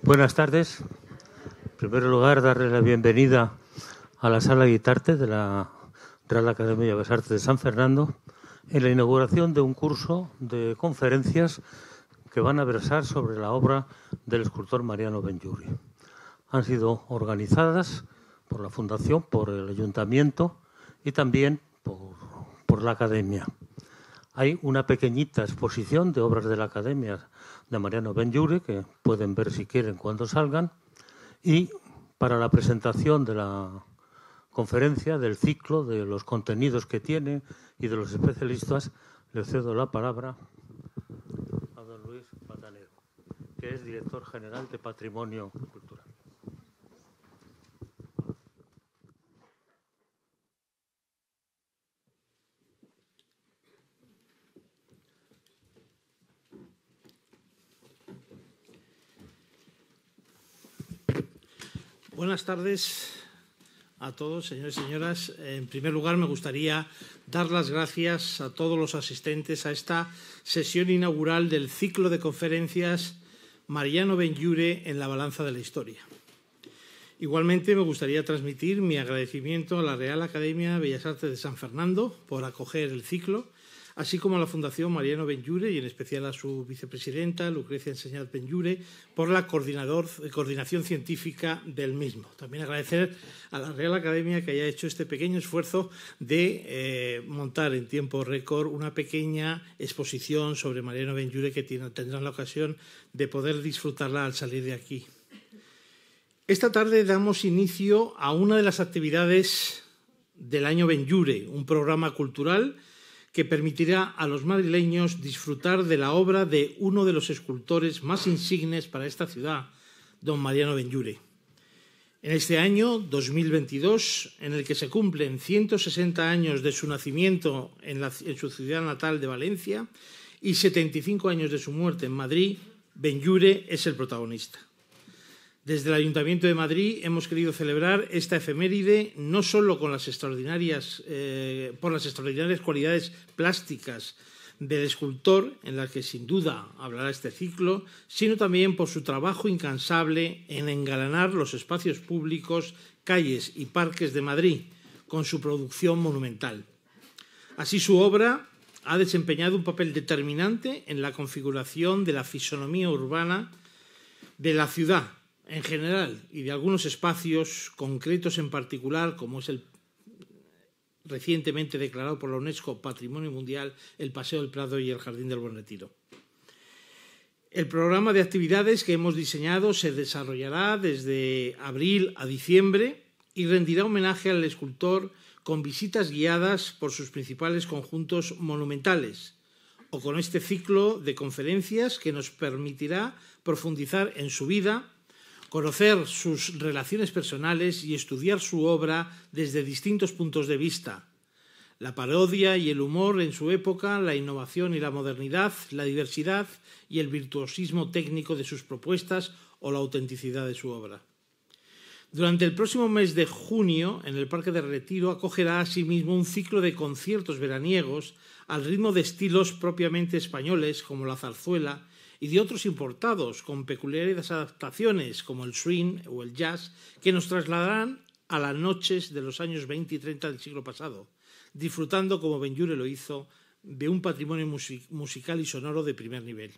Buenas tardes. En primer lugar, darle la bienvenida a la Sala Guitarte de la Real Academia de Bellas Artes de San Fernando en la inauguración de un curso de conferencias que van a versar sobre la obra del escultor Mariano Benlliure. Han sido organizadas por la Fundación, por el Ayuntamiento y también por la Academia. Hay una pequeñita exposición de obras de la Academia de Mariano Benlliure, que pueden ver si quieren cuando salgan. Y para la presentación de la conferencia, del ciclo, de los contenidos que tiene y de los especialistas, le cedo la palabra a don Luis Batanero, que es director general de Patrimonio Cultural. Buenas tardes a todos, señores y señoras. En primer lugar, me gustaría dar las gracias a todos los asistentes a esta sesión inaugural del ciclo de conferencias Mariano Benlliure en la balanza de la historia. Igualmente, me gustaría transmitir mi agradecimiento a la Real Academia de Bellas Artes de San Fernando por acoger el ciclo, así como a la Fundación Mariano Benlliure y en especial a su vicepresidenta, Lucrecia Enseñat Benlliure, por la coordinación científica del mismo. También agradecer a la Real Academia que haya hecho este pequeño esfuerzo de montar en tiempo récord una pequeña exposición sobre Mariano Benlliure que tendrán la ocasión de poder disfrutarla al salir de aquí. Esta tarde damos inicio a una de las actividades del año Benlliure, un programa cultural que permitirá a los madrileños disfrutar de la obra de uno de los escultores más insignes para esta ciudad, don Mariano Benlliure. En este año 2022, en el que se cumplen 160 años de su nacimiento en su ciudad natal de Valencia y 75 años de su muerte en Madrid, Benlliure es el protagonista. Desde el Ayuntamiento de Madrid hemos querido celebrar esta efeméride no solo con por las extraordinarias cualidades plásticas del escultor, en las que sin duda hablará este ciclo, sino también por su trabajo incansable en engalanar los espacios públicos, calles y parques de Madrid con su producción monumental. Así, su obra ha desempeñado un papel determinante en la configuración de la fisonomía urbana de la ciudad en general y de algunos espacios concretos en particular, como es el recientemente declarado por la UNESCO Patrimonio Mundial, el Paseo del Prado y el Jardín del Buen Retiro. El programa de actividades que hemos diseñado se desarrollará desde abril a diciembre y rendirá homenaje al escultor con visitas guiadas por sus principales conjuntos monumentales, o con este ciclo de conferencias que nos permitirá profundizar en su vida, conocer sus relaciones personales y estudiar su obra desde distintos puntos de vista: la parodia y el humor en su época, la innovación y la modernidad, la diversidad y el virtuosismo técnico de sus propuestas o la autenticidad de su obra. Durante el próximo mes de junio, en el Parque del Retiro, acogerá asimismo un ciclo de conciertos veraniegos al ritmo de estilos propiamente españoles como la zarzuela y de otros importados con peculiares adaptaciones como el swing o el jazz, que nos trasladarán a las noches de los años 20 y 30 del siglo pasado, disfrutando, como Benlliure lo hizo, de un patrimonio musical y sonoro de primer nivel.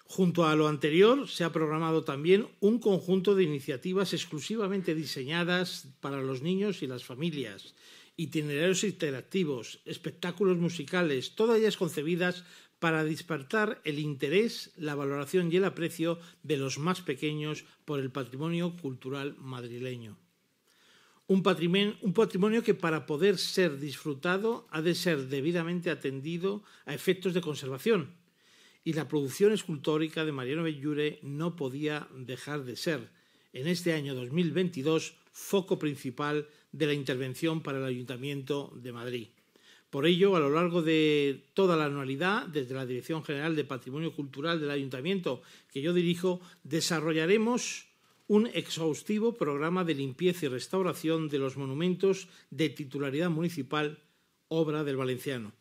Junto a lo anterior, se ha programado también un conjunto de iniciativas exclusivamente diseñadas para los niños y las familias, itinerarios interactivos, espectáculos musicales, todas ellas concebidas para despertar el interés, la valoración y el aprecio de los más pequeños por el patrimonio cultural madrileño. Un patrimonio que, para poder ser disfrutado, ha de ser debidamente atendido a efectos de conservación, y la producción escultórica de Mariano Benlliure no podía dejar de ser, en este año 2022, foco principal de la intervención para el Ayuntamiento de Madrid. Por ello, a lo largo de toda la anualidad, desde la Dirección General de Patrimonio Cultural del Ayuntamiento, que yo dirijo, desarrollaremos un exhaustivo programa de limpieza y restauración de los monumentos de titularidad municipal, obra del valenciano.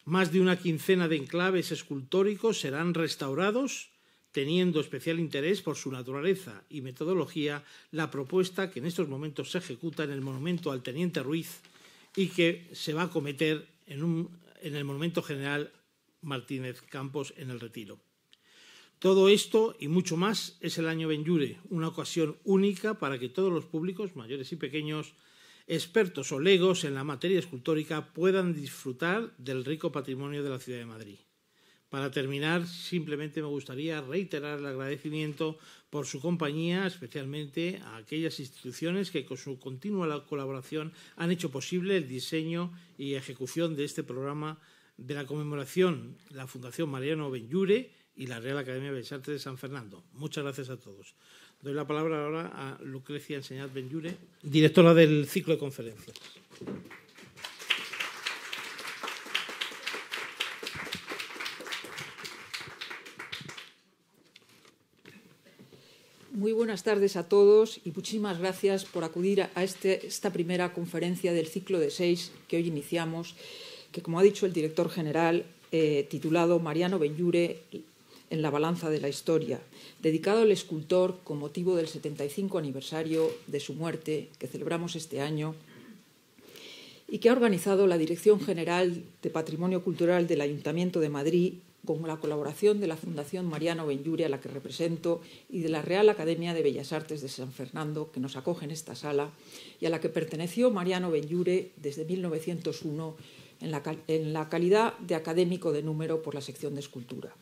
Más de una quincena de enclaves escultóricos serán restaurados, teniendo especial interés por su naturaleza y metodología, la propuesta que en estos momentos se ejecuta en el monumento al Teniente Ruiz y que se va a acometer en el Monumento General Martínez Campos en El Retiro. Todo esto y mucho más es el Año Benlliure, una ocasión única para que todos los públicos, mayores y pequeños, expertos o legos en la materia escultórica, puedan disfrutar del rico patrimonio de la ciudad de Madrid. Para terminar, simplemente me gustaría reiterar el agradecimiento por su compañía, especialmente a aquellas instituciones que con su continua colaboración han hecho posible el diseño y ejecución de este programa de la conmemoración de la Fundación Mariano Benlliure y la Real Academia de Bellas Artes de San Fernando. Muchas gracias a todos. Doy la palabra ahora a Lucrecia Enseñat Benlliure, directora del ciclo de conferencias. Muy buenas tardes a todos y muchísimas gracias por acudir a esta primera conferencia del ciclo de 6 que hoy iniciamos, que, como ha dicho el director general, titulado Mariano Benlliure en la balanza de la historia, dedicado al escultor con motivo del 75 aniversario de su muerte, que celebramos este año, y que ha organizado la Dirección General de Patrimonio Cultural del Ayuntamiento de Madrid, con la colaboración de la Fundación Mariano Benlliure, a la que represento, y de la Real Academia de Bellas Artes de San Fernando, que nos acoge en esta sala, y a la que perteneció Mariano Benlliure desde 1901 en la calidad de académico de número por la sección de escultura.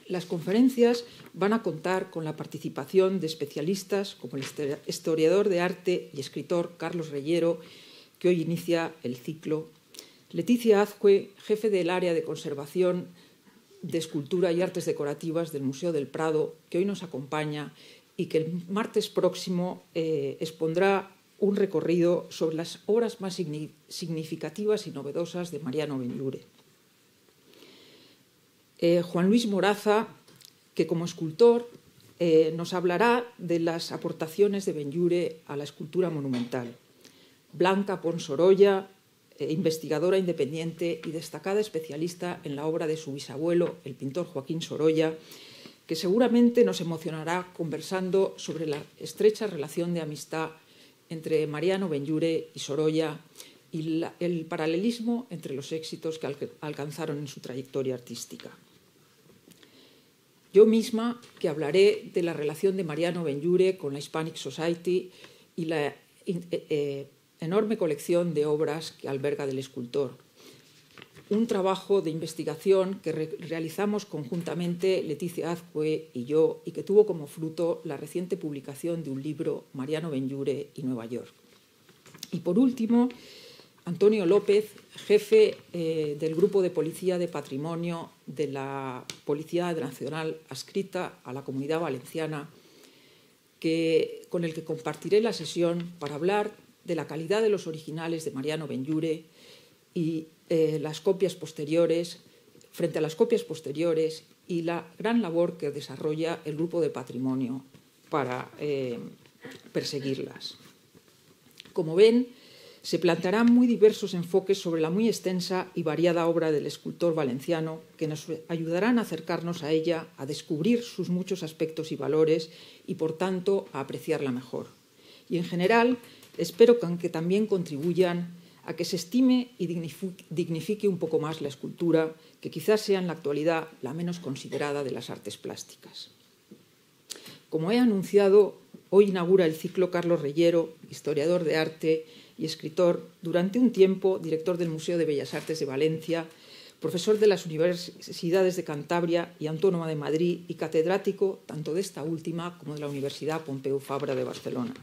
Las conferencias van a contar con la participación de especialistas como el historiador de arte y escritor Carlos Reyero, que hoy inicia el ciclo, Leticia Azcue, jefe del área de conservación de escultura y artes decorativas del Museo del Prado, que hoy nos acompaña y que el martes próximo expondrá un recorrido sobre las obras más significativas y novedosas de Mariano Benlliure. Juan Luis Moraza, que como escultor nos hablará de las aportaciones de Benlliure a la escultura monumental. Blanca Pons Sorolla, investigadora independiente y destacada especialista en la obra de su bisabuelo, el pintor Joaquín Sorolla, que seguramente nos emocionará conversando sobre la estrecha relación de amistad entre Mariano Benlliure y Sorolla y el paralelismo entre los éxitos que alcanzaron en su trayectoria artística. Yo misma, que hablaré de la relación de Mariano Benlliure con la Hispanic Society y la enorme colección de obras que alberga del escultor. Un trabajo de investigación que realizamos conjuntamente Leticia Azcue y yo, y que tuvo como fruto la reciente publicación de un libro, Mariano Benlliure y Nueva York. Y por último, Antonio López, jefe del Grupo de Policía de Patrimonio de la Policía Nacional adscrita a la Comunidad Valenciana, con el que compartiré la sesión para hablar de la calidad de los originales de Mariano Benlliure y las copias posteriores, frente a las copias posteriores, y la gran labor que desarrolla el Grupo de Patrimonio para perseguirlas. Como ven, se plantearán muy diversos enfoques sobre la muy extensa y variada obra del escultor valenciano, que nos ayudarán a acercarnos a ella, a descubrir sus muchos aspectos y valores y, por tanto, a apreciarla mejor. Y, en general, espero que también contribuyan a que se estime y dignifique un poco más la escultura, que quizás sea en la actualidad la menos considerada de las artes plásticas. Como he anunciado, hoy inaugura el ciclo Carlos Reyero, historiador de arte y escritor, durante un tiempo director del Museo de Bellas Artes de Valencia, profesor de las Universidades de Cantabria y Autónoma de Madrid y catedrático tanto de esta última como de la Universidad Pompeu Fabra de Barcelona.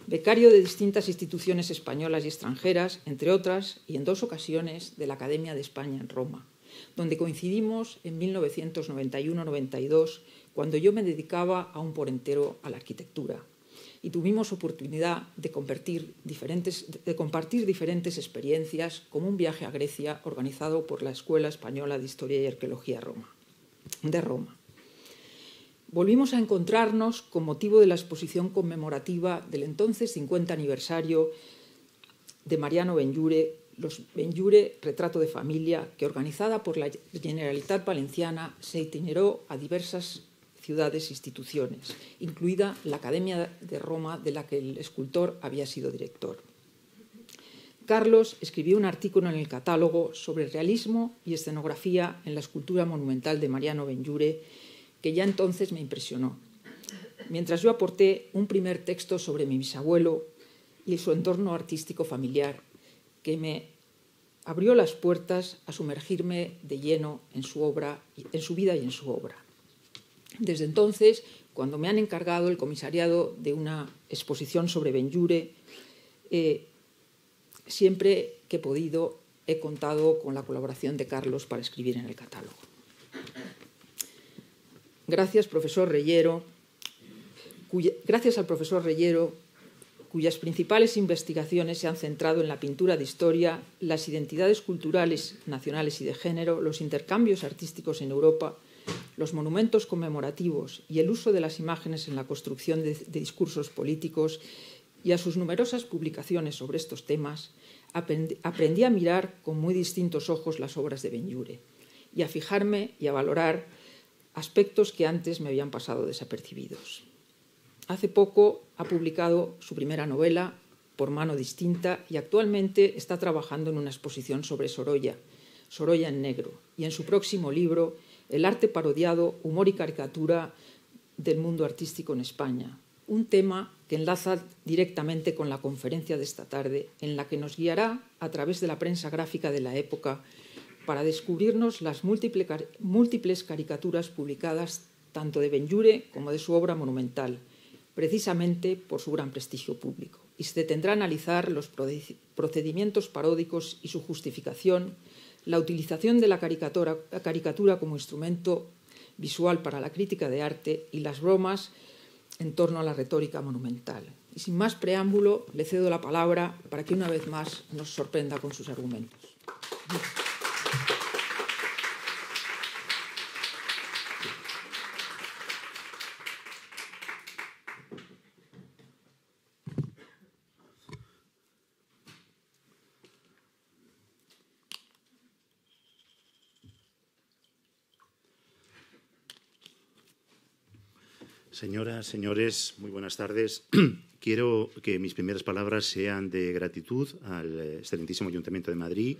Becario de distintas instituciones españolas y extranjeras, entre otras, y en 2 ocasiones de la Academia de España en Roma, donde coincidimos en 1991-92, cuando yo me dedicaba aún por entero a la arquitectura, y tuvimos oportunidad de compartir diferentes experiencias, como un viaje a Grecia organizado por la Escuela Española de Historia y Arqueología de Roma. Volvimos a encontrarnos con motivo de la exposición conmemorativa del entonces 50 aniversario de Mariano Benlliure, los Benlliure Retrato de Familia, que, organizada por la Generalitat Valenciana, se itineró a diversas ciudades e instituciones, incluida la Academia de Roma, de la que el escultor había sido director. Carlos escribió un artículo en el catálogo sobre realismo y escenografía en la escultura monumental de Mariano Benlliure, que ya entonces me impresionó, mientras yo aporté un primer texto sobre mi bisabuelo y su entorno artístico familiar, que me abrió las puertas a sumergirme de lleno en su obra, en su vida y en su obra. Desde entonces, cuando me han encargado el comisariado de una exposición sobre Benlliure, siempre que he podido he contado con la colaboración de Carlos para escribir en el catálogo. Gracias al profesor Reyero, cuyas principales investigaciones se han centrado en la pintura de historia, las identidades culturales nacionales y de género, los intercambios artísticos en Europa, los monumentos conmemorativos y el uso de las imágenes en la construcción de discursos políticos, y a sus numerosas publicaciones sobre estos temas, aprendí a mirar con muy distintos ojos las obras de Benlliure y a fijarme y a valorar aspectos que antes me habían pasado desapercibidos. Hace poco ha publicado su primera novela, Por mano distinta, y actualmente está trabajando en una exposición sobre Sorolla, Sorolla en negro, y en su próximo libro, El arte parodiado, humor y caricatura del mundo artístico en España, un tema que enlaza directamente con la conferencia de esta tarde, en la que nos guiará a través de la prensa gráfica de la época para descubrirnos las múltiples caricaturas publicadas tanto de Benlliure como de su obra monumental, precisamente por su gran prestigio público. Y se tendrá a analizar los procedimientos paródicos y su justificación, la utilización de la caricatura como instrumento visual para la crítica de arte y las bromas en torno a la retórica monumental. Y sin más preámbulo, le cedo la palabra para que una vez más nos sorprenda con sus argumentos. Señoras, señores, muy buenas tardes. Quiero que mis primeras palabras sean de gratitud al excelentísimo Ayuntamiento de Madrid,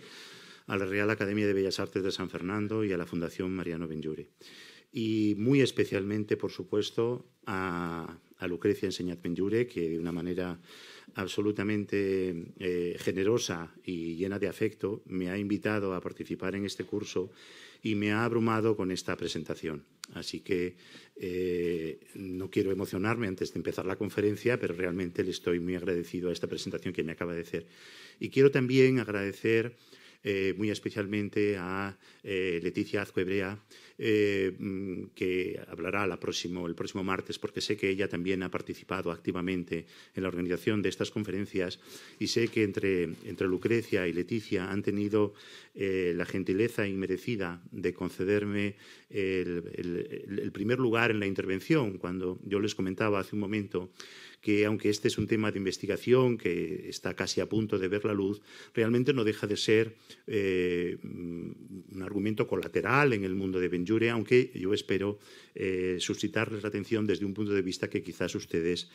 a la Real Academia de Bellas Artes de San Fernando y a la Fundación Mariano Benlliure. Y muy especialmente, por supuesto, a Lucrecia Enseñat Benlliure, que de una manera absolutamente generosa y llena de afecto me ha invitado a participar en este curso y me ha abrumado con esta presentación. Así que no quiero emocionarme antes de empezar la conferencia, pero realmente le estoy muy agradecido a esta presentación que me acaba de hacer. Y quiero también agradecer muy especialmente a Leticia Azcuebrea, que hablará el próximo martes, porque sé que ella también ha participado activamente en la organización de estas conferencias y sé que entre Lucrecia y Leticia han tenido la gentileza inmerecida de concederme el primer lugar en la intervención, cuando yo les comentaba hace un momento que aunque este es un tema de investigación que está casi a punto de ver la luz, realmente no deja de ser un argumento colateral en el mundo de Benlliure, aunque yo espero suscitarles la atención desde un punto de vista que quizás ustedes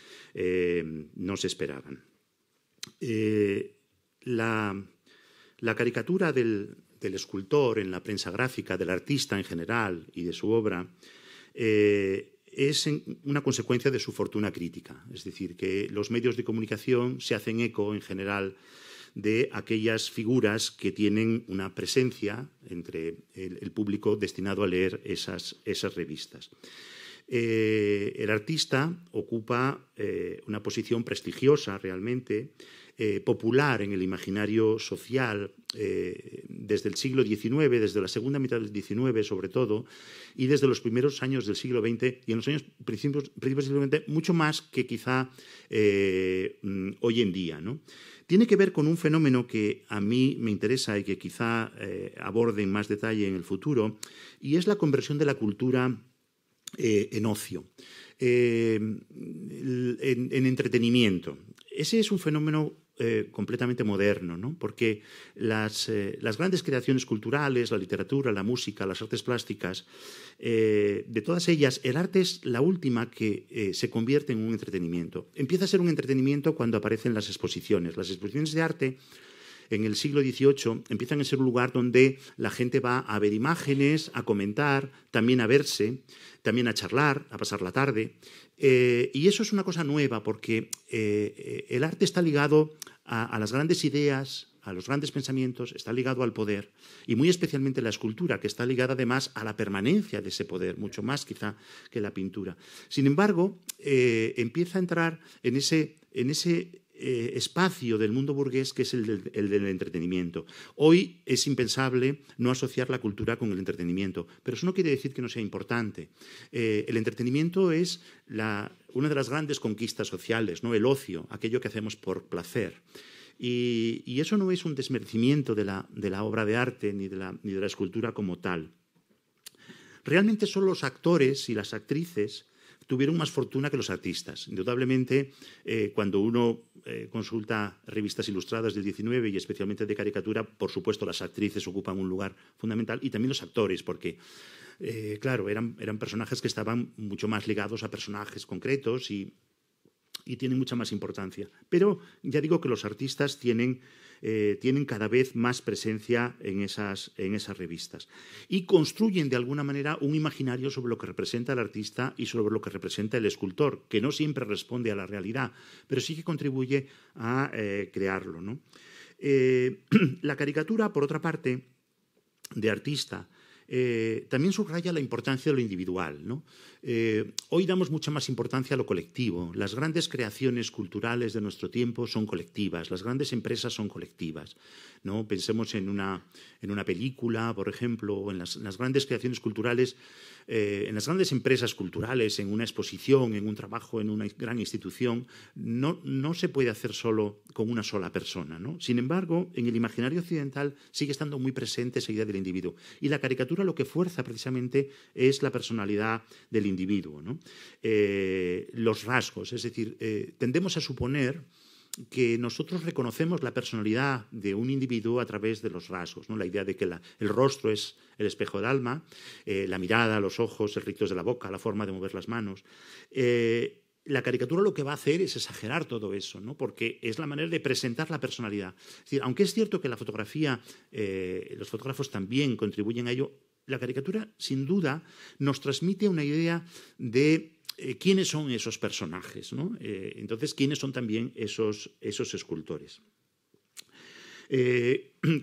no se esperaban. La caricatura del escultor en la prensa gráfica, del artista en general y de su obra, es una consecuencia de su fortuna crítica. Es decir, que los medios de comunicación se hacen eco, en general, de aquellas figuras que tienen una presencia entre el público destinado a leer esas revistas. El artista ocupa una posición prestigiosa realmente, popular en el imaginario social desde el siglo XIX, desde la segunda mitad del XIX sobre todo, y desde los primeros años del siglo XX y en los años principios del siglo XX mucho más que quizá hoy en día, ¿no? Tiene que ver con un fenómeno que a mí me interesa y que quizá aborde en más detalle en el futuro, y es la conversión de la cultura en ocio, en entretenimiento. Ese es un fenómeno completamente moderno, ¿no? Porque las grandes creaciones culturales, la literatura, la música, las artes plásticas, de todas ellas, el arte es la última que se convierte en un entretenimiento. Empieza a ser un entretenimiento cuando aparecen las exposiciones. Las exposiciones de arte en el siglo XVIII empiezan a ser un lugar donde la gente va a ver imágenes, a comentar, también a verse, también a charlar, a pasar la tarde. Y eso es una cosa nueva porque el arte está ligado a las grandes ideas, a los grandes pensamientos, está ligado al poder y muy especialmente la escultura, que está ligada además a la permanencia de ese poder, mucho más quizá que la pintura. Sin embargo, empieza a entrar en ese espacio del mundo burgués que es el del entretenimiento. Hoy es impensable no asociar la cultura con el entretenimiento, pero eso no quiere decir que no sea importante. El entretenimiento es una de las grandes conquistas sociales, ¿no? El ocio, aquello que hacemos por placer. Y eso no es un desmerecimiento de la obra de arte ni de la escultura como tal. Realmente son los actores y las actrices tuvieron más fortuna que los artistas. Indudablemente, cuando uno consulta revistas ilustradas del XIX y especialmente de caricatura, por supuesto las actrices ocupan un lugar fundamental y también los actores, porque, claro, eran personajes que estaban mucho más ligados a personajes concretos y tienen mucha más importancia. Pero ya digo que los artistas tienen cada vez más presencia en esas revistas y construyen de alguna manera un imaginario sobre lo que representa el artista y sobre lo que representa el escultor, que no siempre responde a la realidad, pero sí que contribuye a crearlo, ¿no? La caricatura, por otra parte, de artista, también subraya la importancia de lo individual, ¿no? Hoy damos mucha más importancia a lo colectivo. Las grandes creaciones culturales de nuestro tiempo son colectivas, las grandes empresas son colectivas, ¿no? Pensemos en una película, por ejemplo, o en las grandes creaciones culturales, en las grandes empresas culturales, en una exposición, en un trabajo, en una gran institución. No se puede hacer solo con una sola persona, ¿no? Sin embargo, en el imaginario occidental sigue estando muy presente esa idea del individuo. Y la caricatura lo que fuerza precisamente es la personalidad del individuo, ¿no? Los rasgos, es decir, tendemos a suponer que nosotros reconocemos la personalidad de un individuo a través de los rasgos, ¿no? La idea de que el rostro es el espejo del alma, la mirada, los ojos, el rictus de la boca, la forma de mover las manos. La caricatura lo que va a hacer es exagerar todo eso, ¿no? Porque es la manera de presentar la personalidad. Es decir, aunque es cierto que la fotografía, los fotógrafos también contribuyen a ello, la caricatura, sin duda, nos transmite una idea de quiénes son esos personajes, ¿no? Entonces, quiénes son también esos escultores.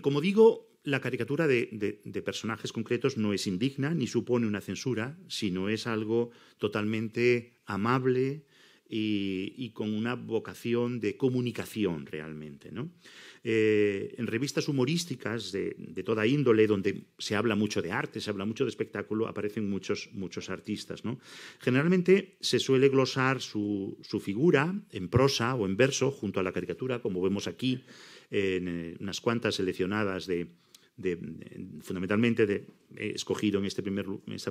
Como digo, la caricatura de personajes concretos no es indigna ni supone una censura, sino es algo totalmente amable y con una vocación de comunicación realmente, ¿no? En revistas humorísticas de toda índole, donde se habla mucho de arte, se habla mucho de espectáculo, aparecen muchos artistas, ¿no? Generalmente se suele glosar su figura en prosa o en verso junto a la caricatura, como vemos aquí, en unas cuantas seleccionadas fundamentalmente he escogido en esta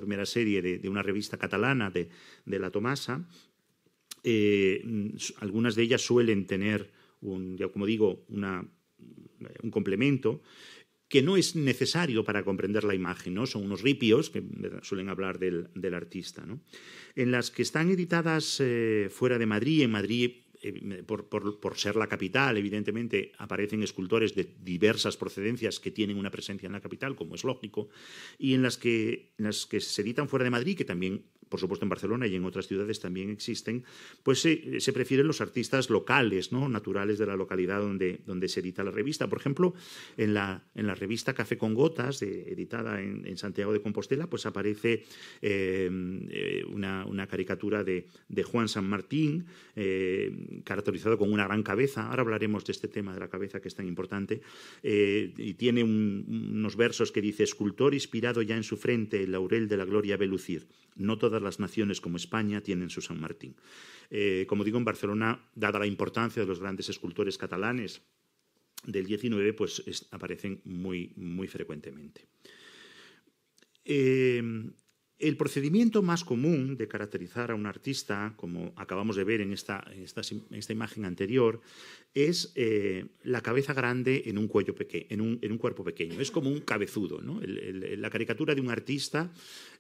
primera serie de una revista catalana de La Tomasa. Algunas de ellas suelen tener, como digo, un complemento que no es necesario para comprender la imagen, ¿no? Son unos ripios que suelen hablar del artista, ¿no? En las que están editadas fuera de Madrid, en Madrid, por ser la capital, evidentemente aparecen escultores de diversas procedencias que tienen una presencia en la capital, como es lógico, y en las que se editan fuera de Madrid, que también, por supuesto, en Barcelona y en otras ciudades también existen, pues se prefieren los artistas locales, ¿no? Naturales de la localidad donde se edita la revista. Por ejemplo, en la revista Café con Gotas, editada en Santiago de Compostela, pues aparece una caricatura de Juan San Martín, caracterizado con una gran cabeza. Ahora hablaremos de este tema de la cabeza, que es tan importante, y tiene unos versos que dice: escultor inspirado ya en su frente, el laurel de la gloria ve lucir. No todas las naciones como España tienen su San Martín. Como digo, en Barcelona, dada la importancia de los grandes escultores catalanes del XIX, pues aparecen muy, muy frecuentemente. El procedimiento más común de caracterizar a un artista, como acabamos de ver en esta imagen anterior, es la cabeza grande en un cuerpo pequeño. Es como un cabezudo, ¿no? La caricatura de un artista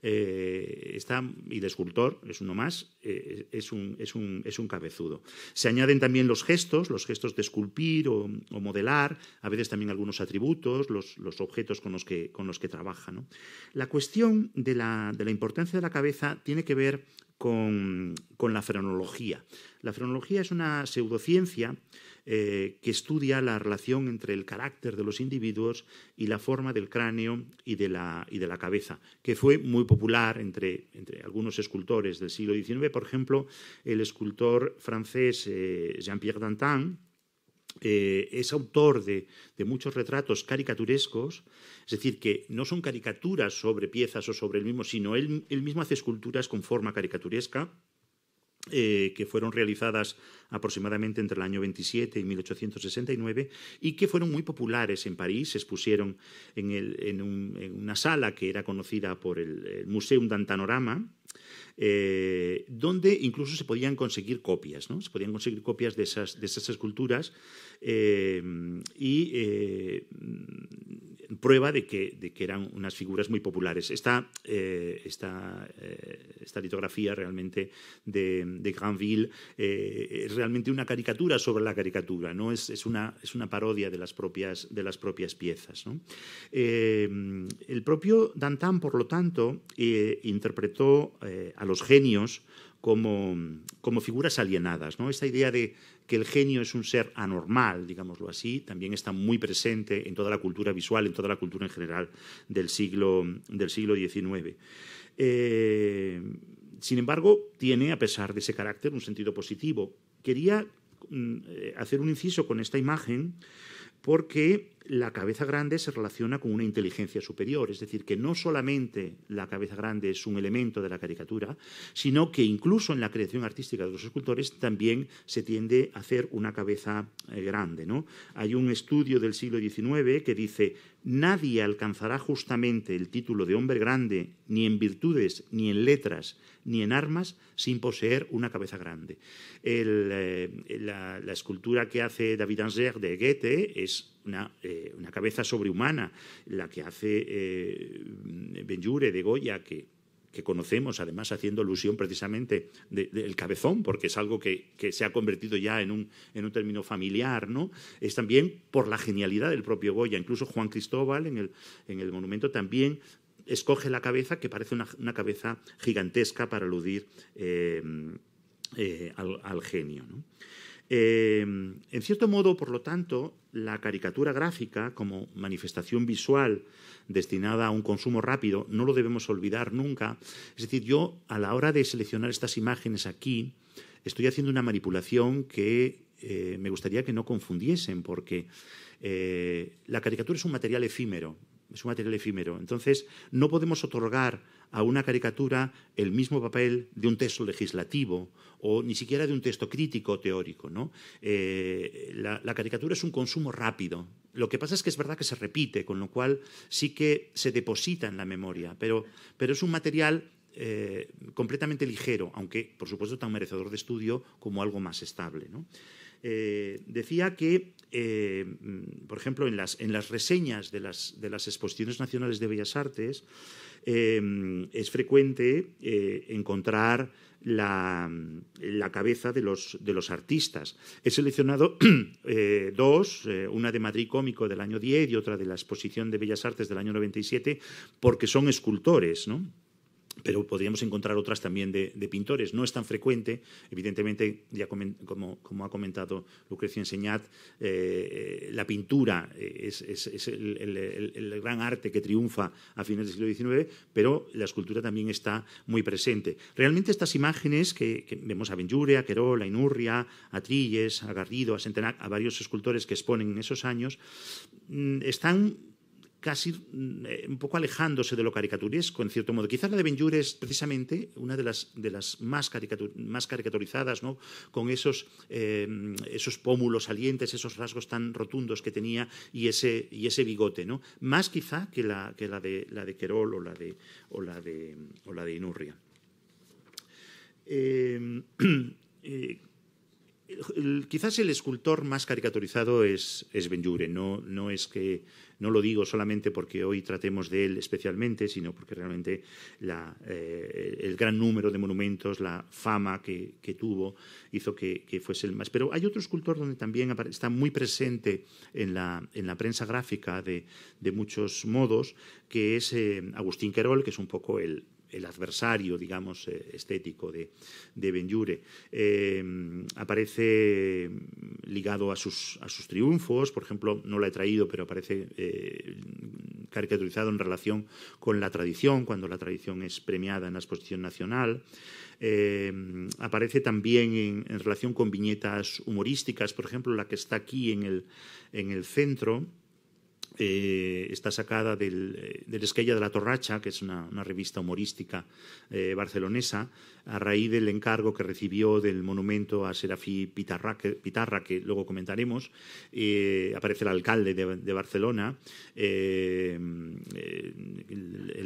y de escultor, es uno más, es un cabezudo. Se añaden también los gestos de esculpir o modelar, a veces también algunos atributos, los objetos con los que trabaja, ¿no? La cuestión de la importancia de la cabeza tiene que ver con la frenología. La frenología es una pseudociencia que estudia la relación entre el carácter de los individuos y la forma del cráneo y de la cabeza, que fue muy popular entre algunos escultores del siglo XIX. Por ejemplo, el escultor francés Jean-Pierre Dantin es autor de muchos retratos caricaturescos, es decir, que no son caricaturas sobre piezas o sobre el mismo, sino él mismo hace esculturas con forma caricaturesca, que fueron realizadas aproximadamente entre el año 27 y 1869 y que fueron muy populares en París. Se expusieron en una sala que era conocida por el Museum d'Antanorama, donde incluso se podían conseguir copias, ¿no? Se podían conseguir copias de esas esculturas prueba de que eran unas figuras muy populares. Esta litografía realmente de Granville es realmente una caricatura sobre la caricatura, ¿no? Es una parodia de las propias piezas, ¿no? El propio Dantin, por lo tanto, interpretó a los genios como figuras alienadas, ¿no? Esta idea de que el genio es un ser anormal, digámoslo así, también está muy presente en toda la cultura visual, en toda la cultura en general del siglo XIX. Sin embargo, tiene, a pesar de ese carácter, un sentido positivo. Quería hacer un inciso con esta imagen porque la cabeza grande se relaciona con una inteligencia superior, es decir, que no solamente la cabeza grande es un elemento de la caricatura, sino que incluso en la creación artística de los escultores también se tiende a hacer una cabeza grande, ¿no? Hay un estudio del siglo XIX que dice: nadie alcanzará justamente el título de hombre grande ni en virtudes, ni en letras, ni en armas, sin poseer una cabeza grande. La escultura que hace David Anger de Goethe es una cabeza sobrehumana. La que hace Benjure de Goya, que conocemos, además haciendo alusión precisamente del cabezón, porque es algo que se ha convertido ya en un término familiar, ¿no? Es también por la genialidad del propio Goya. Incluso Juan Cristóbal en el monumento también escoge la cabeza, que parece una cabeza gigantesca para aludir al genio, ¿no? En cierto modo, por lo tanto, la caricatura gráfica como manifestación visual destinada a un consumo rápido no lo debemos olvidar nunca. Es decir, yo a la hora de seleccionar estas imágenes aquí estoy haciendo una manipulación que me gustaría que no confundiesen, porque la caricatura es un material efímero. Entonces, no podemos otorgar a una caricatura el mismo papel de un texto legislativo o ni siquiera de un texto crítico o teórico, ¿no? La caricatura es un consumo rápido. Lo que pasa es que es verdad que se repite, con lo cual sí que se deposita en la memoria, pero es un material completamente ligero, aunque, por supuesto, tan merecedor de estudio como algo más estable, ¿no? Decía que, por ejemplo, en las reseñas de las exposiciones nacionales de Bellas Artes es frecuente encontrar la cabeza de los artistas. He seleccionado dos, una de Madrid Cómico del año 10 y otra de la exposición de Bellas Artes del año 97, porque son escultores, ¿no? Pero podríamos encontrar otras también de pintores. No es tan frecuente, evidentemente, ya como ha comentado Lucrecia Enseñat, la pintura es el gran arte que triunfa a fines del siglo XIX, pero la escultura también está muy presente. Realmente estas imágenes que vemos a Benjure, a Querol, a Inurria, a Trilles, a Garrido, a Centenac, a varios escultores que exponen en esos años, están casi un poco alejándose de lo caricaturesco, en cierto modo. Quizás la de Benlliure es precisamente una de las más caricaturizadas, ¿no? Con esos pómulos salientes, esos rasgos tan rotundos que tenía y ese bigote, ¿no? Más quizá que la de Querol o la de Inurria. Quizás el escultor más caricaturizado es Benlliure. No lo digo solamente porque hoy tratemos de él especialmente, sino porque realmente el gran número de monumentos, la fama que tuvo, hizo que fuese el más. Pero hay otro escultor donde también está muy presente en la prensa gráfica de muchos modos, que es Agustín Querol, que es un poco el adversario, digamos, estético de Benlliure. Aparece ligado a sus triunfos, por ejemplo, no lo he traído, pero aparece caricaturizado en relación con la tradición, cuando la tradición es premiada en la exposición nacional. Aparece también en relación con viñetas humorísticas, por ejemplo, la que está aquí en el centro. Está sacada del Esquella de la Torracha, que es una revista humorística barcelonesa, a raíz del encargo que recibió del monumento a Serafí Pitarra, que luego comentaremos. Aparece el alcalde de Barcelona. El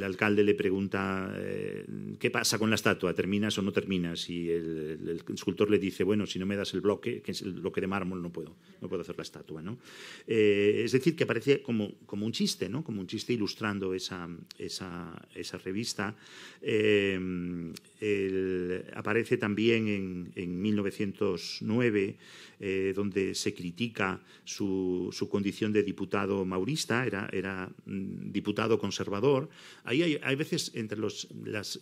alcalde le pregunta ¿qué pasa con la estatua? ¿Terminas o no terminas? Y el escultor le dice, bueno, si no me das el bloque, que es el bloque de mármol, no puedo hacer la estatua, ¿no? Es decir, que aparece como un chiste, ¿no? Como un chiste ilustrando esa revista. Aparece también en 1909, donde se critica su condición de diputado maurista, era diputado conservador. Ahí hay veces entre las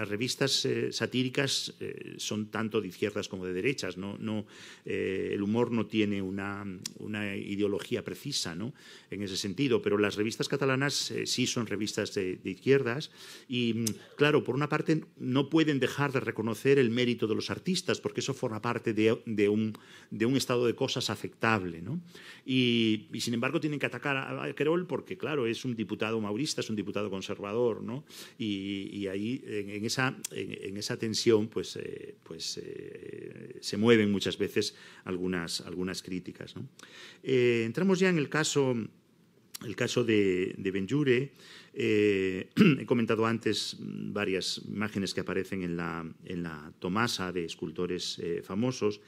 revistas satíricas son tanto de izquierdas como de derechas, ¿no? El humor no tiene una ideología precisa, ¿no? En ese sentido, pero las revistas catalanas sí son revistas de izquierdas y, claro, por una parte no pueden dejar de reconocer el mérito de los artistas, porque eso forma parte de un estado de cosas aceptable, ¿no? Y sin embargo tienen que atacar a Querol porque, claro, es un diputado maurista, es un diputado conservador, ¿no? Y ahí, en esa tensión, pues se mueven muchas veces algunas críticas, ¿no? Entramos ya en el caso de Benlliure. He comentado antes varias imágenes que aparecen en la tomasa de escultores famosos.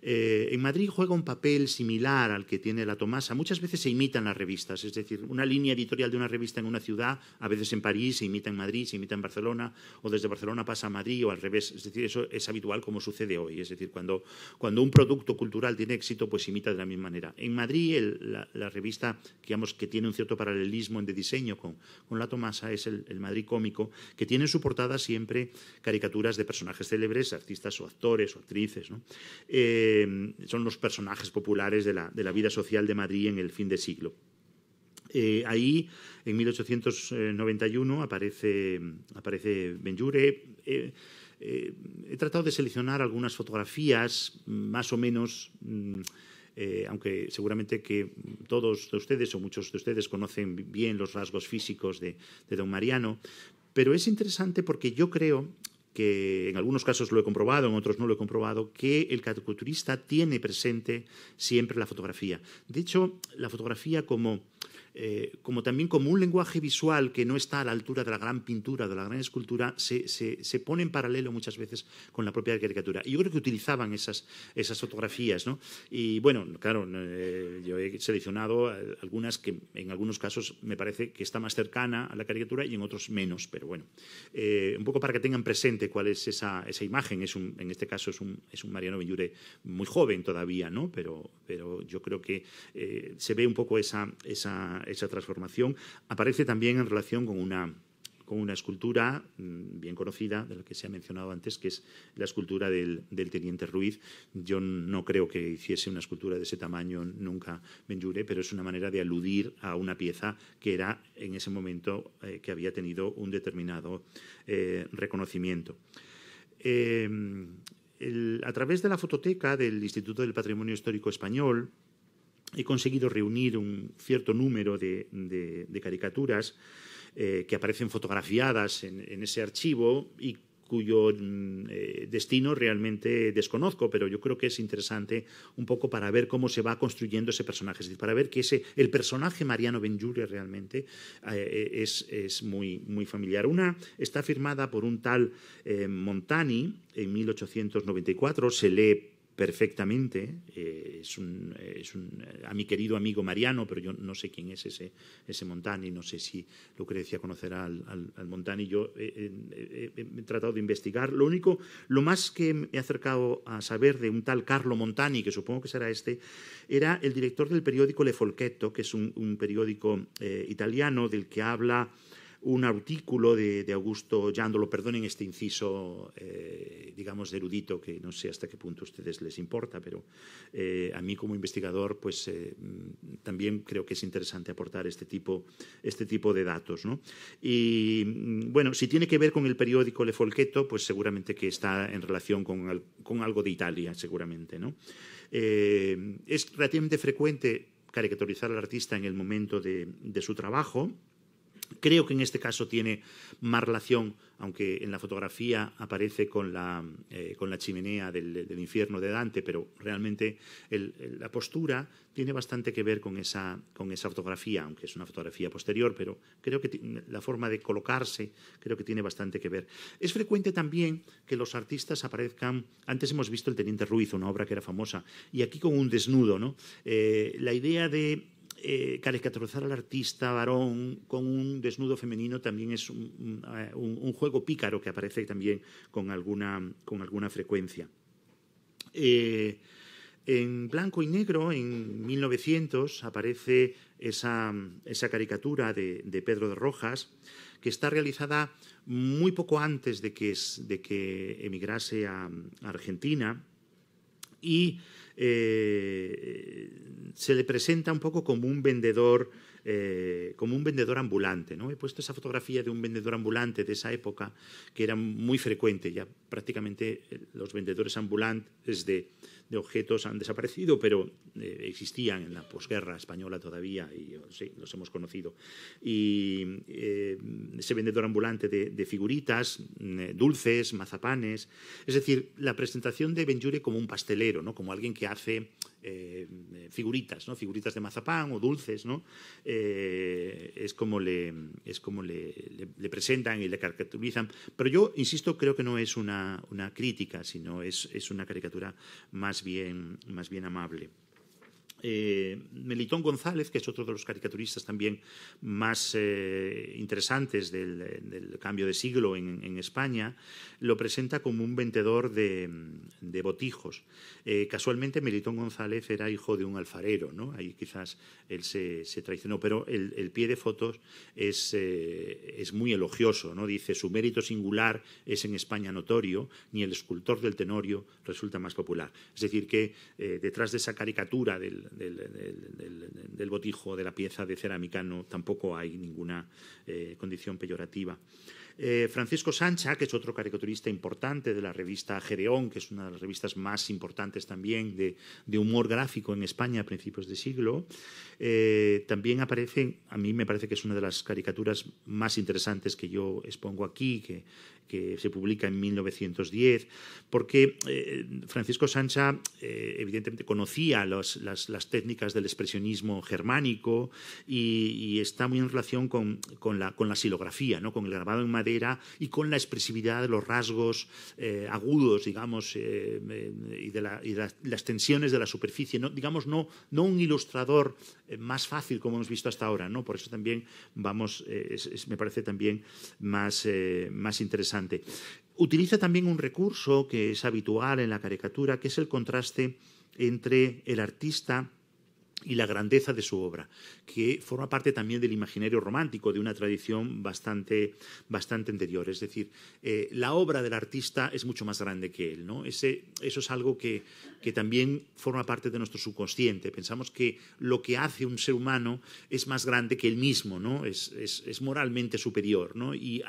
En Madrid juega un papel similar al que tiene la tomasa. Muchas veces se imitan las revistas, es decir, una línea editorial de una revista en una ciudad, a veces en París, se imita en Madrid, se imita en Barcelona, o desde Barcelona pasa a Madrid o al revés. Es decir, eso es habitual como sucede hoy. Es decir, cuando un producto cultural tiene éxito, pues se imita de la misma manera. En Madrid, la revista, digamos, que tiene un cierto paralelismo de diseño con la tomasa es el Madrid Cómico, que tiene en su portada siempre caricaturas de personajes célebres, artistas o actores o actrices, ¿no? Son los personajes populares de la vida social de Madrid en el fin de siglo. Ahí, en 1891, aparece Benlliure. He tratado de seleccionar algunas fotografías más o menos, aunque seguramente que todos de ustedes o muchos de ustedes conocen bien los rasgos físicos de don Mariano, pero es interesante porque yo creo que en algunos casos lo he comprobado, en otros no lo he comprobado, que el caricaturista tiene presente siempre la fotografía. De hecho, la fotografía también como un lenguaje visual que no está a la altura de la gran pintura, de la gran escultura, se pone en paralelo muchas veces con la propia caricatura. Y yo creo que utilizaban esas fotografías, ¿no? Y bueno, claro, yo he seleccionado algunas que en algunos casos me parece que está más cercana a la caricatura y en otros menos, pero bueno, un poco para que tengan presente cuál es esa imagen. En este caso es un Mariano Benlliure muy joven todavía, ¿no? Pero yo creo que se ve un poco esa transformación. Aparece también en relación con una escultura bien conocida, de la que se ha mencionado antes, que es la escultura del Teniente Ruiz. Yo no creo que hiciese una escultura de ese tamaño nunca Benlliure, pero es una manera de aludir a una pieza que era en ese momento que había tenido un determinado reconocimiento. A través de la fototeca del Instituto del Patrimonio Histórico Español, he conseguido reunir un cierto número de caricaturas que aparecen fotografiadas en ese archivo y cuyo destino realmente desconozco, pero yo creo que es interesante un poco para ver cómo se va construyendo ese personaje, es decir, para ver que el personaje Mariano Benlliure realmente es muy, muy familiar. Una está firmada por un tal Montani en 1894, se lee perfectamente, a mi querido amigo Mariano, pero yo no sé quién es ese Montani, no sé si Lucrecia conocerá al Montani, yo he tratado de investigar. Lo más que me he acercado a saber de un tal Carlo Montani, que supongo que será era el director del periódico Le Folchetto, que es un periódico italiano del que habla un artículo de Augusto Giandolo, perdonen este inciso, digamos, de erudito, que no sé hasta qué punto a ustedes les importa, pero a mí como investigador pues también creo que es interesante aportar este tipo de datos, ¿no? Y bueno, si tiene que ver con el periódico Le Folchetto, pues seguramente que está en relación con algo de Italia, seguramente, ¿no? Es relativamente frecuente caricaturizar al artista en el momento de su trabajo. Creo que en este caso tiene más relación, aunque en la fotografía aparece con la chimenea del infierno de Dante, pero realmente la postura tiene bastante que ver con esa fotografía, aunque es una fotografía posterior, pero creo que la forma de colocarse creo que tiene bastante que ver. Es frecuente también que los artistas aparezcan, antes hemos visto El Teniente Ruiz, una obra que era famosa, y aquí con un desnudo, ¿no? La idea de caricaturizar al artista varón con un desnudo femenino también es un juego pícaro que aparece también con alguna frecuencia. En blanco y negro, en 1900, aparece esa caricatura de Pedro de Rojas, que está realizada muy poco antes de que emigrase a Argentina, y se le presenta un poco como un vendedor ambulante, ¿no? He puesto esa fotografía de un vendedor ambulante de esa época, que era muy frecuente. Ya prácticamente los vendedores ambulantes de objetos han desaparecido, pero existían en la posguerra española todavía, y sí, los hemos conocido. Y ese vendedor ambulante de figuritas, dulces, mazapanes, es decir, la presentación de Benlliure como un pastelero, ¿no? Como alguien que hace figuritas, ¿no? Figuritas de mazapán o dulces, ¿no? Es como le presentan y le caricaturizan. Pero yo, insisto, creo que no es una crítica, sino es una caricatura más bien amable. Melitón González, que es otro de los caricaturistas también más interesantes del cambio de siglo en España, lo presenta como un vendedor de botijos. Casualmente Melitón González era hijo de un alfarero, ¿no? Ahí quizás él se traicionó, pero el pie de fotos es muy elogioso, ¿no? Dice: su mérito singular es en España notorio, ni el escultor del Tenorio resulta más popular. Es decir, que detrás de esa caricatura del botijo, de la pieza de cerámica, tampoco hay ninguna condición peyorativa. Francisco Sancha, que es otro caricaturista importante de la revista Gedeón, que es una de las revistas más importantes también de humor gráfico en España a principios de siglo, también aparece, a mí me parece que es una de las caricaturas más interesantes que yo expongo aquí, que se publica en 1910, porque Francisco Sancha evidentemente conocía las técnicas del expresionismo germánico y está muy en relación con la silografía, ¿no? Con el grabado en madera y con la expresividad de los rasgos agudos, digamos, y de las tensiones de la superficie, ¿no? Digamos, no un ilustrador más fácil como hemos visto hasta ahora, ¿no? Por eso también me parece también más interesante. Utiliza también un recurso que es habitual en la caricatura, que es el contraste entre el artista y la grandeza de su obra, que forma parte también del imaginario romántico, de una tradición bastante anterior. Es decir, la obra del artista es mucho más grande que él, ¿no? Eso es algo que también forma parte de nuestro subconsciente. Pensamos que lo que hace un ser humano es más grande que él mismo, ¿no? Es moralmente superior, ¿no? Y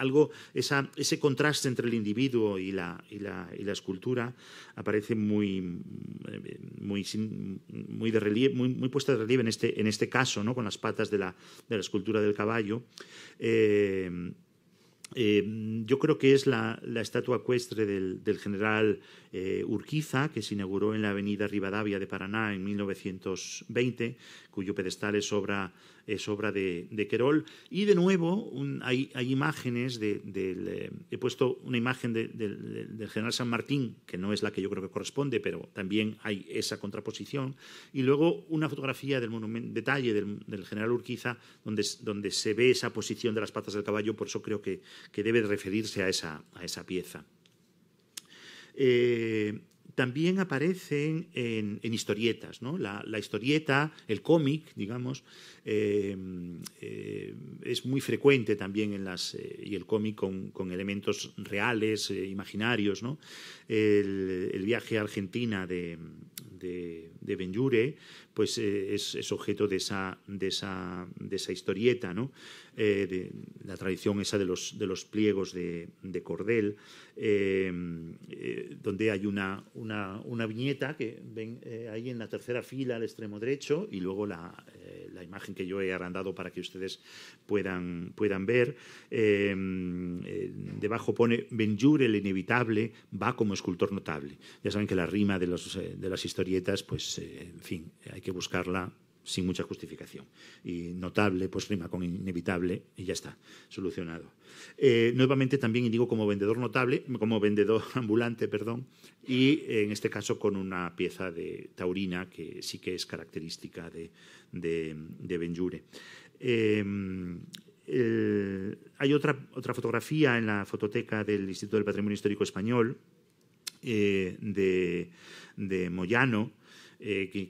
ese contraste entre el individuo y la escultura aparece muy de relieve, muy puesta puesta de relieve en este caso, ¿no?, con las patas de la escultura del caballo. Yo creo que es la estatua ecuestre del general Urquiza, que se inauguró en la avenida Rivadavia de Paraná en 1920, cuyo pedestal es obra de Querol. Y de nuevo hay imágenes he puesto una imagen del general San Martín, que no es la que yo creo que corresponde, pero también hay esa contraposición. Y luego una fotografía del detalle del general Urquiza, donde se ve esa posición de las patas del caballo. Por eso creo que debe referirse a esa pieza. También aparecen en historietas, ¿no? La historieta, el cómic, digamos, es muy frecuente también y el cómic con elementos reales, imaginarios, ¿no? El viaje a Argentina de Benlliure, pues es objeto de esa historieta, ¿no? La tradición esa de los pliegos de cordel, donde hay una viñeta que ven ahí en la tercera fila al extremo derecho, y luego la imagen que yo he agrandado para que ustedes puedan ver. Debajo pone: Benlliure, el inevitable, va como escultor notable. Ya saben que la rima de las historietas, pues, en fin, hay que buscarla sin mucha justificación. Y notable, pues rima con inevitable y ya está, solucionado. Nuevamente también indico como vendedor ambulante, y en este caso con una pieza de taurina que sí que es característica de Benlliure. Hay otra fotografía en la fototeca del Instituto del Patrimonio Histórico Español de Moyano,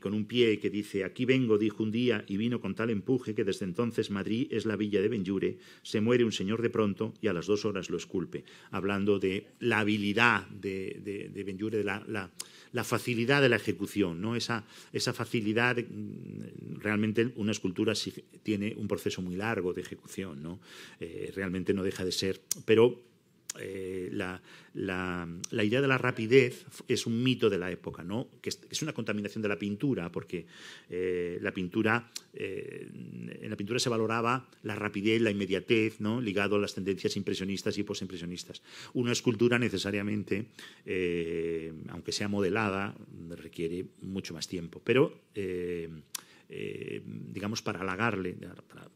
con un pie que dice: aquí vengo, dijo un día, y vino con tal empuje que desde entonces Madrid es la villa de Benlliure, se muere un señor de pronto y a las 2 horas lo esculpe. Hablando de la habilidad de Benlliure, de la facilidad de la ejecución, ¿no? Esa facilidad, realmente una escultura sí tiene un proceso muy largo de ejecución, ¿no? Realmente no deja de ser, pero la idea de la rapidez es un mito de la época, ¿no? Que es una contaminación de la pintura, porque en la pintura se valoraba la rapidez, la inmediatez, ¿no?, ligado a las tendencias impresionistas y postimpresionistas. Una escultura necesariamente, aunque sea modelada, requiere mucho más tiempo, pero digamos, para halagarle,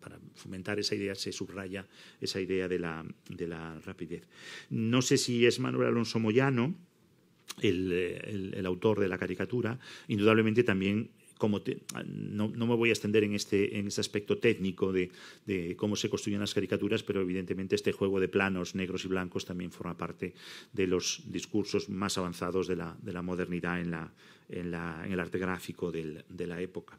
para fomentar esa idea, se subraya esa idea de la rapidez. No sé si es Manuel Alonso Moyano el autor de la caricatura. Indudablemente también, no me voy a extender en este aspecto técnico de cómo se construyen las caricaturas, pero evidentemente este juego de planos negros y blancos también forma parte de los discursos más avanzados de la modernidad en el arte gráfico de la época.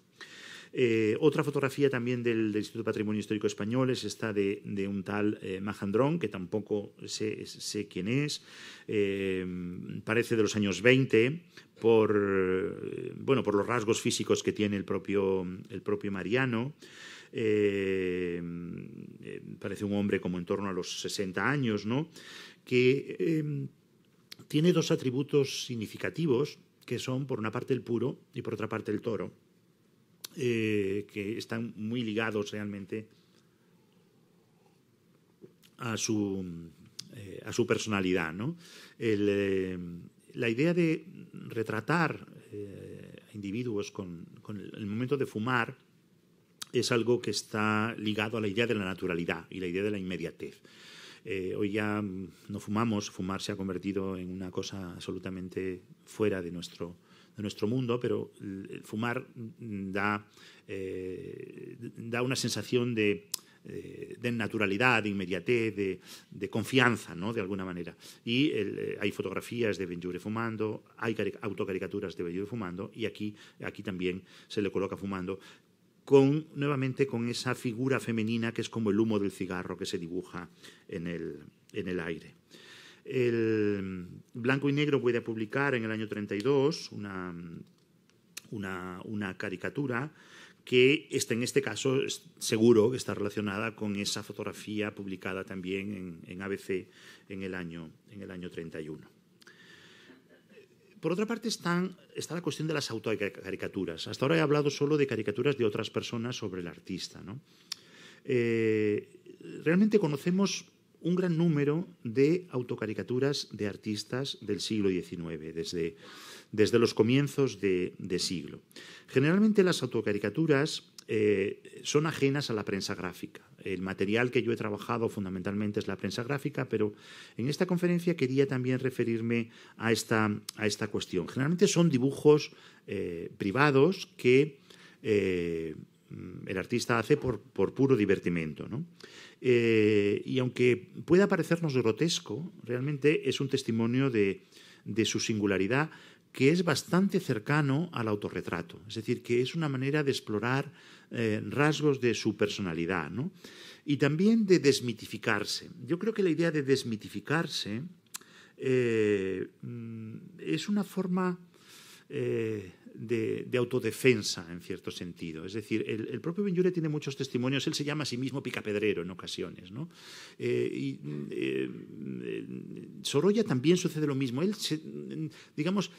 Otra fotografía también del Instituto de Patrimonio Histórico Español es esta de un tal Majandrón, que tampoco sé quién es. Parece de los años 20 por los rasgos físicos que tiene el propio Mariano. Parece un hombre como en torno a los 60 años, ¿no?, que tiene 2 atributos significativos, que son, por una parte, el puro y por otra parte el toro, que están muy ligados realmente a su personalidad, ¿no? La idea de retratar a individuos con el momento de fumar es algo que está ligado a la idea de la naturalidad y la idea de la inmediatez. Hoy ya no fumamos, fumar se ha convertido en una cosa absolutamente fuera de nuestro mundo, pero el fumar da una sensación de naturalidad, de inmediatez, de confianza, ¿no?, de alguna manera. Y hay fotografías de Benlliure fumando, hay autocaricaturas de Benlliure fumando, y aquí también se le coloca fumando, nuevamente con esa figura femenina que es como el humo del cigarro que se dibuja en el aire. El Blanco y Negro puede publicar en el año 32 una caricatura que en este caso seguro que está relacionada con esa fotografía publicada también en ABC en el año 31. por otra parte está la cuestión de las autocaricaturas. Hasta ahora he hablado solo de caricaturas de otras personas sobre el artista, ¿no? Realmente conocemos un gran número de autocaricaturas de artistas del siglo XIX, desde los comienzos de siglo. Generalmente las autocaricaturas son ajenas a la prensa gráfica. El material que yo he trabajado fundamentalmente es la prensa gráfica, pero en esta conferencia quería también referirme a esta cuestión. Generalmente son dibujos privados que el artista hace por puro divertimento, ¿no? Y aunque pueda parecernos grotesco, realmente es un testimonio de su singularidad, que es bastante cercano al autorretrato. Es decir, que es una manera de explorar rasgos de su personalidad, ¿no? Y también de desmitificarse. Yo creo que la idea de desmitificarse es una forma de autodefensa, en cierto sentido. Es decir, el propio Benlliure tiene muchos testimonios. Él se llama a sí mismo picapedrero en ocasiones, ¿no? Sorolla también sucede lo mismo. Digamos,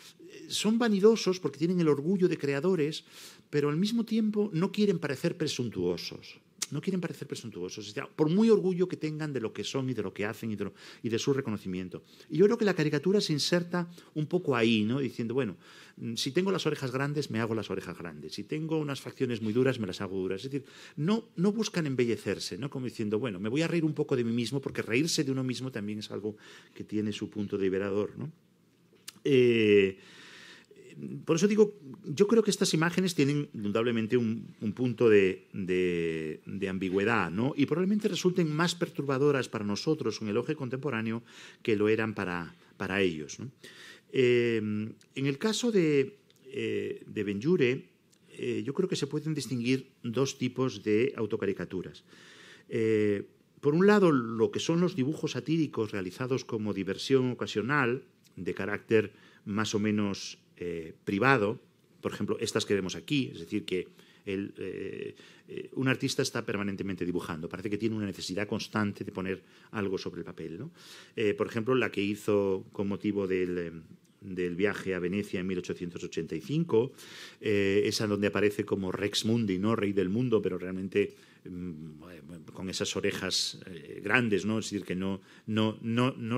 son vanidosos porque tienen el orgullo de creadores, pero al mismo tiempo no quieren parecer presuntuosos. No quieren parecer presuntuosos, por muy orgullo que tengan de lo que son y de lo que hacen y de su reconocimiento. Y yo creo que la caricatura se inserta un poco ahí, ¿no? Diciendo, bueno, si tengo las orejas grandes, me hago las orejas grandes. Si tengo unas facciones muy duras, me las hago duras. Es decir, no buscan embellecerse, ¿no? Como diciendo, bueno, me voy a reír un poco de mí mismo, porque reírse de uno mismo también es algo que tiene su punto liberador, ¿no? Por eso digo, yo creo que estas imágenes tienen indudablemente un punto de ambigüedad, ¿no? Y probablemente resulten más perturbadoras para nosotros en el ojo contemporáneo que lo eran para ellos, ¿no? En el caso de Benlliure, yo creo que se pueden distinguir dos tipos de autocaricaturas. Por un lado, lo que son los dibujos satíricos realizados como diversión ocasional, de carácter más o menos privado, por ejemplo, estas que vemos aquí, es decir, que un artista está permanentemente dibujando, parece que tiene una necesidad constante de poner algo sobre el papel, ¿no? Por ejemplo, la que hizo con motivo del viaje a Venecia en 1885, esa donde aparece como Rex Mundi, ¿no? Rey del mundo, pero realmente con esas orejas grandes, ¿no? Es decir, que no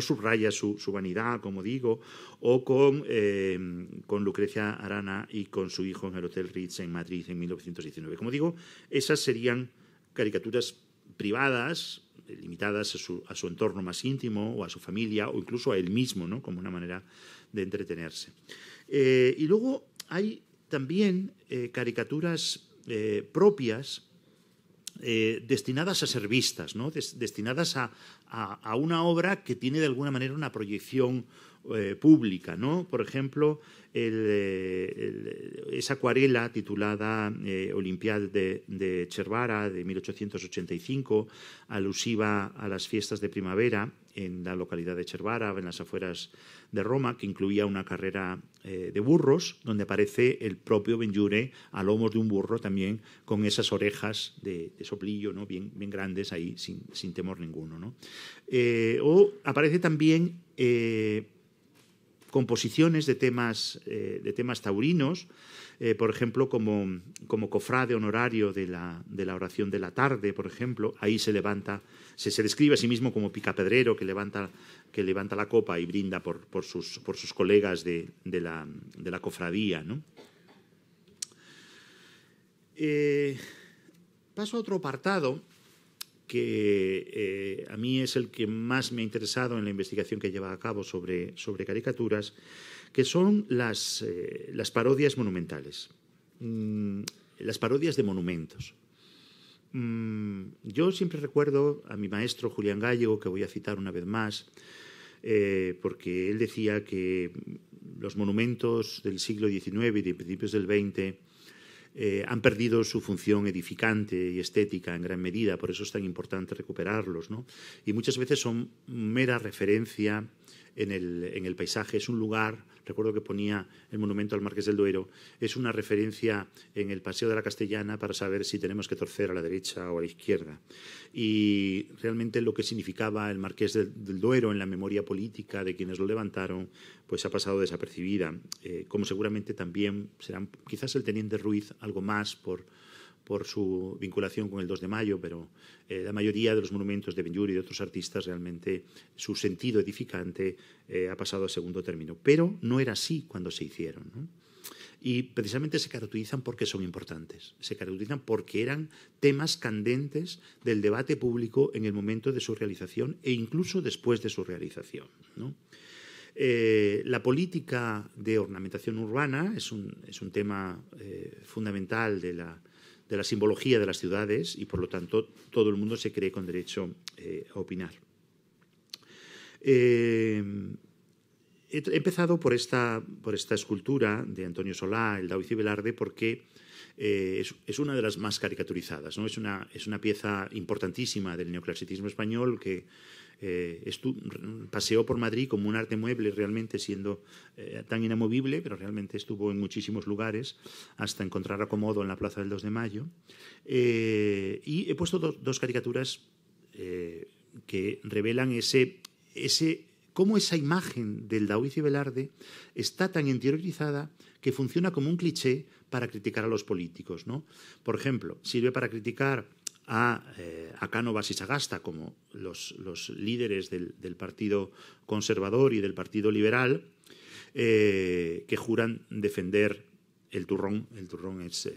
subraya su vanidad, como digo, o con Lucrecia Arana y con su hijo en el Hotel Ritz en Madrid en 1919. Como digo, esas serían caricaturas privadas, limitadas a su entorno más íntimo o a su familia o incluso a él mismo, ¿no? Como una manera de entretenerse. Y luego hay también caricaturas propias destinadas a ser vistas, ¿no? Destinadas a una obra que tiene de alguna manera una proyección pública, ¿no? Por ejemplo, esa acuarela titulada Olympiade de Cervara de 1885, alusiva a las fiestas de primavera en la localidad de Cervara, en las afueras de Roma, que incluía una carrera de burros, donde aparece el propio Benlliure a lomos de un burro también, con esas orejas de soplillo, ¿no? bien grandes ahí, sin temor ninguno, ¿no? O aparece también composiciones de temas taurinos, por ejemplo, como cofrade honorario de la oración de la tarde, por ejemplo. Ahí se describe a sí mismo como picapedrero que levanta la copa y brinda por sus colegas de la cofradía, ¿no? Paso a otro apartado que a mí es el que más me ha interesado en la investigación que lleva a cabo sobre caricaturas, que son las parodias monumentales, las parodias de monumentos. Yo siempre recuerdo a mi maestro Julián Gallego, que voy a citar una vez más, porque él decía que los monumentos del siglo XIX y de principios del XX han perdido su función edificante y estética en gran medida, por eso es tan importante recuperarlos, ¿no? Y muchas veces son mera referencia en el paisaje. Es un lugar, recuerdo que ponía el monumento al Marqués del Duero, es una referencia en el Paseo de la Castellana para saber si tenemos que torcer a la derecha o a la izquierda. Y realmente lo que significaba el Marqués del Duero en la memoria política de quienes lo levantaron, pues ha pasado desapercibida, como seguramente también serán quizás el teniente Ruiz algo más por su vinculación con el 2 de mayo, pero la mayoría de los monumentos de Benlliure y de otros artistas realmente su sentido edificante ha pasado a segundo término. Pero no era así cuando se hicieron, ¿no? Y precisamente se caracterizan porque son importantes, se caracterizan porque eran temas candentes del debate público en el momento de su realización e incluso después de su realización, ¿no? La política de ornamentación urbana es un tema fundamental de la simbología de las ciudades y, por lo tanto, todo el mundo se cree con derecho a opinar. He empezado por esta escultura de Antonio Solá, el Daoiz y Velarde, porque es una de las más caricaturizadas, ¿no? Es una pieza importantísima del neoclasicismo español que paseó por Madrid como un arte mueble, realmente siendo tan inamovible, pero realmente estuvo en muchísimos lugares hasta encontrar acomodo en la Plaza del 2 de Mayo. Y he puesto dos caricaturas que revelan cómo esa imagen del Daoiz y Velarde está tan interiorizada que funciona como un cliché para criticar a los políticos, ¿no? Por ejemplo, sirve para criticar a Cánovas y Sagasta como los líderes del Partido Conservador y del Partido Liberal, que juran defender el turrón es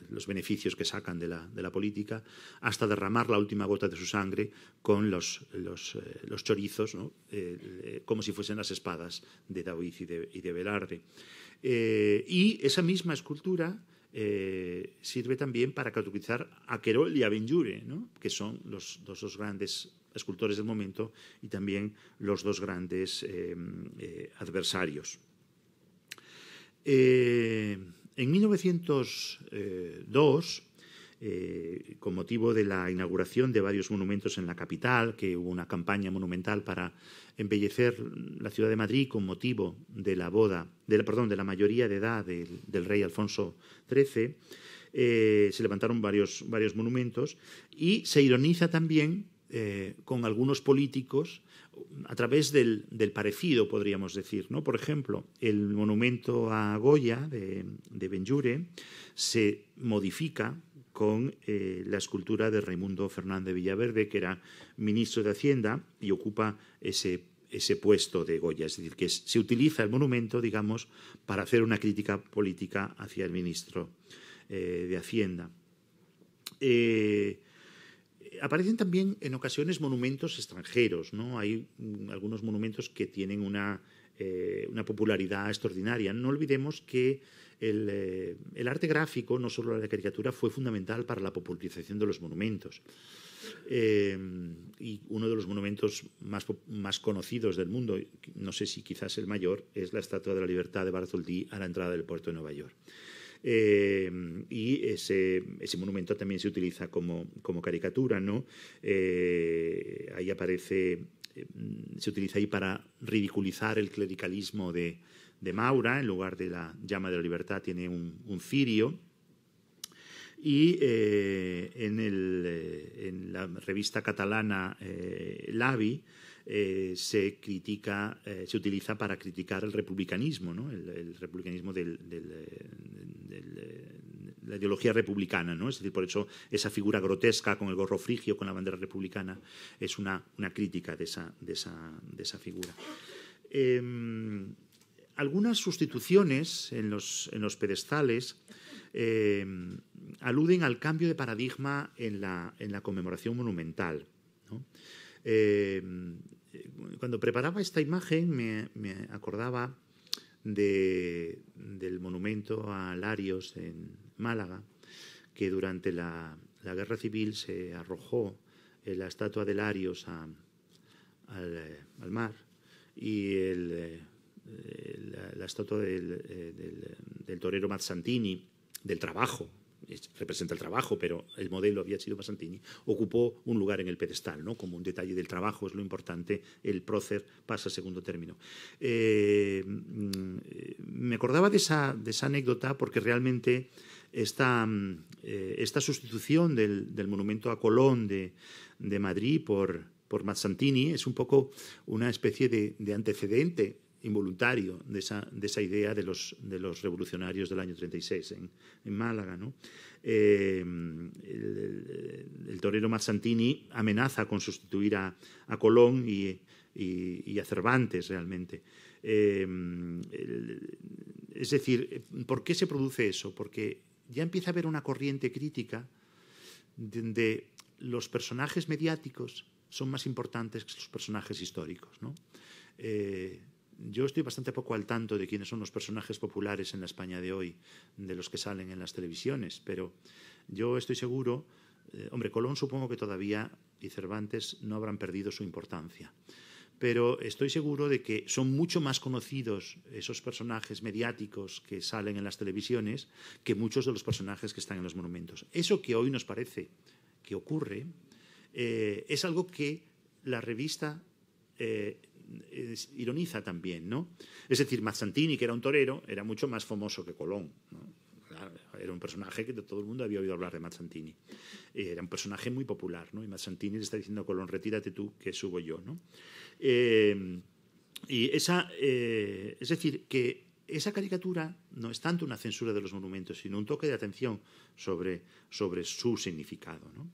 los beneficios que sacan de la política, hasta derramar la última gota de su sangre con los chorizos, ¿no? Como si fuesen las espadas de Daoiz y de Velarde. Y esa misma escultura sirve también para caracterizar a Querol y a Benlliure, ¿no? Que son los dos grandes escultores del momento y también los dos grandes adversarios. En 1902, con motivo de la inauguración de varios monumentos en la capital, que hubo una campaña monumental para embellecer la ciudad de Madrid con motivo de la mayoría de edad del rey Alfonso XIII, se levantaron varios monumentos y se ironiza también con algunos políticos a través del parecido, podríamos decir, ¿no? Por ejemplo, el monumento a Goya de Benlliure se modifica con la escultura de Raimundo Fernández Villaverde, que era ministro de Hacienda y ocupa ese puesto de Goya. Es decir, que se utiliza el monumento, digamos, para hacer una crítica política hacia el ministro de Hacienda. Aparecen también en ocasiones monumentos extranjeros, ¿no? Hay algunos monumentos que tienen una popularidad extraordinaria. No olvidemos que el arte gráfico, no solo la caricatura, fue fundamental para la popularización de los monumentos. Y uno de los monumentos más conocidos del mundo, no sé si quizás el mayor, es la Estatua de la Libertad de Bartholdi a la entrada del puerto de Nueva York. Y ese monumento también se utiliza como caricatura, ¿no? Ahí aparece, se utiliza ahí para ridiculizar el clericalismo de Maura. En lugar de la llama de la libertad tiene un cirio. Y en la revista catalana L'Avi se utiliza para criticar el republicanismo, ¿no? El republicanismo de la ideología republicana, ¿no? Es decir, por eso esa figura grotesca con el gorro frigio, con la bandera republicana, es una crítica de esa figura. Algunas sustituciones en los pedestales aluden al cambio de paradigma en la conmemoración monumental, ¿no? Cuando preparaba esta imagen me acordaba del monumento a Larios en Málaga, que durante la Guerra Civil se arrojó la estatua de Larios al mar y la estatua del torero Mazzantini, del trabajo representa el trabajo, pero el modelo había sido Mazzantini, ocupó un lugar en el pedestal, ¿no? Como un detalle del trabajo es lo importante, el prócer pasa a segundo término. Me acordaba de esa anécdota porque realmente esta sustitución del monumento a Colón de Madrid por Mazzantini es un poco una especie de antecedente involuntario de esa idea de los revolucionarios del año 36 en Málaga, ¿no? El torero Mazzantini amenaza con sustituir a Colón y a Cervantes realmente. Es decir, ¿por qué se produce eso? Porque ya empieza a haber una corriente crítica donde los personajes mediáticos son más importantes que los personajes históricos, ¿no? Yo estoy bastante poco al tanto de quiénes son los personajes populares en la España de hoy, de los que salen en las televisiones, pero yo estoy seguro, hombre, Colón supongo que todavía y Cervantes no habrán perdido su importancia, pero estoy seguro de que son mucho más conocidos esos personajes mediáticos que salen en las televisiones que muchos de los personajes que están en los monumentos. Eso que hoy nos parece que ocurre es algo que la revista ironiza también, ¿no? Es decir, Mazzantini, que era un torero, era mucho más famoso que Colón, ¿no? Claro, era un personaje que todo el mundo había oído hablar de Mazzantini. Era un personaje muy popular, ¿no? Y Mazzantini le está diciendo a Colón, retírate tú, que subo yo, ¿no? Es decir, que esa caricatura no es tanto una censura de los monumentos, sino un toque de atención sobre su significado, ¿no?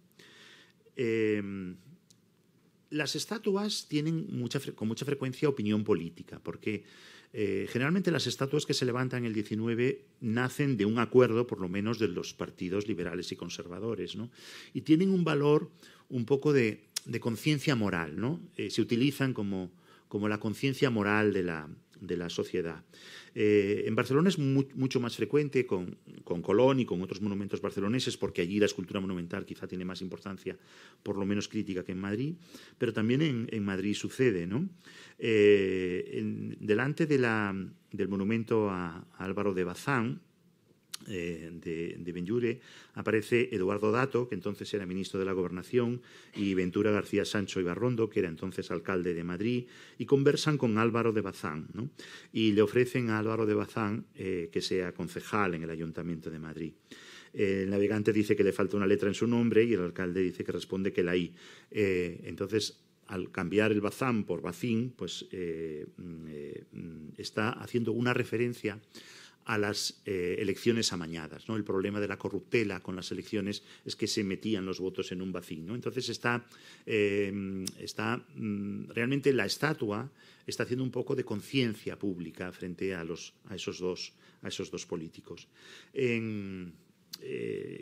Las estatuas tienen con mucha frecuencia opinión política, porque generalmente las estatuas que se levantan en el 19 nacen de un acuerdo, por lo menos, de los partidos liberales y conservadores, ¿no? Y tienen un valor un poco de conciencia moral, ¿no? Se utilizan como la conciencia moral de la sociedad. En Barcelona es mucho más frecuente con Colón y con otros monumentos barceloneses, porque allí la escultura monumental quizá tiene más importancia, por lo menos crítica, que en Madrid, pero también en Madrid sucede, ¿no? Delante del monumento a Álvaro de Bazán, de Benlliure, aparece Eduardo Dato, que entonces era ministro de la Gobernación, y Ventura García Sancho Ibarrondo, que era entonces alcalde de Madrid, y conversan con Álvaro de Bazán, ¿no? Y le ofrecen a Álvaro de Bazán que sea concejal en el Ayuntamiento de Madrid. El navegante dice que le falta una letra en su nombre y el alcalde dice que responde que la I. Entonces, al cambiar el Bazán por Bacín, pues está haciendo una referencia a las elecciones amañadas, ¿no? El problema de la corruptela con las elecciones es que se metían los votos en un bacín, ¿no? Entonces realmente la estatua está haciendo un poco de conciencia pública frente a esos dos políticos.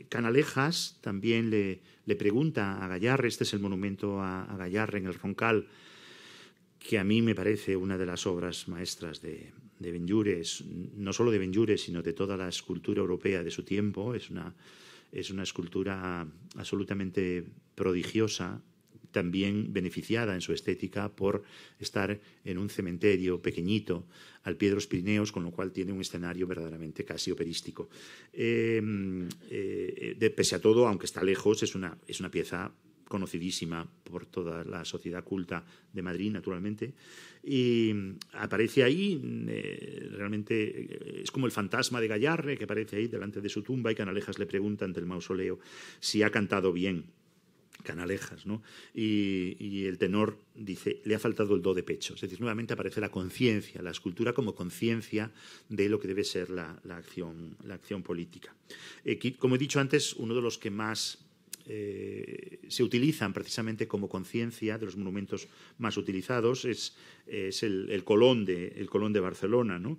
Canalejas también le pregunta a Gayarre, este es el monumento a Gayarre en el Roncal, que a mí me parece una de las obras maestras de Benlliure, no solo de Benlliure, sino de toda la escultura europea de su tiempo. Es una escultura absolutamente prodigiosa, también beneficiada en su estética por estar en un cementerio pequeñito al pie de los Pirineos, con lo cual tiene un escenario verdaderamente casi operístico. Pese a todo, aunque está lejos, es una pieza conocidísima por toda la sociedad culta de Madrid, naturalmente, y aparece ahí, realmente es como el fantasma de Gayarre que aparece ahí delante de su tumba, y Canalejas le pregunta ante el mausoleo si ha cantado bien Canalejas, ¿no? Y el tenor dice, le ha faltado el do de pecho. Es decir, nuevamente aparece la conciencia, la escultura como conciencia de lo que debe ser la acción política. Como he dicho antes, uno de los que más se utilizan precisamente como conciencia, de los monumentos más utilizados, es el Colón de Barcelona, ¿no?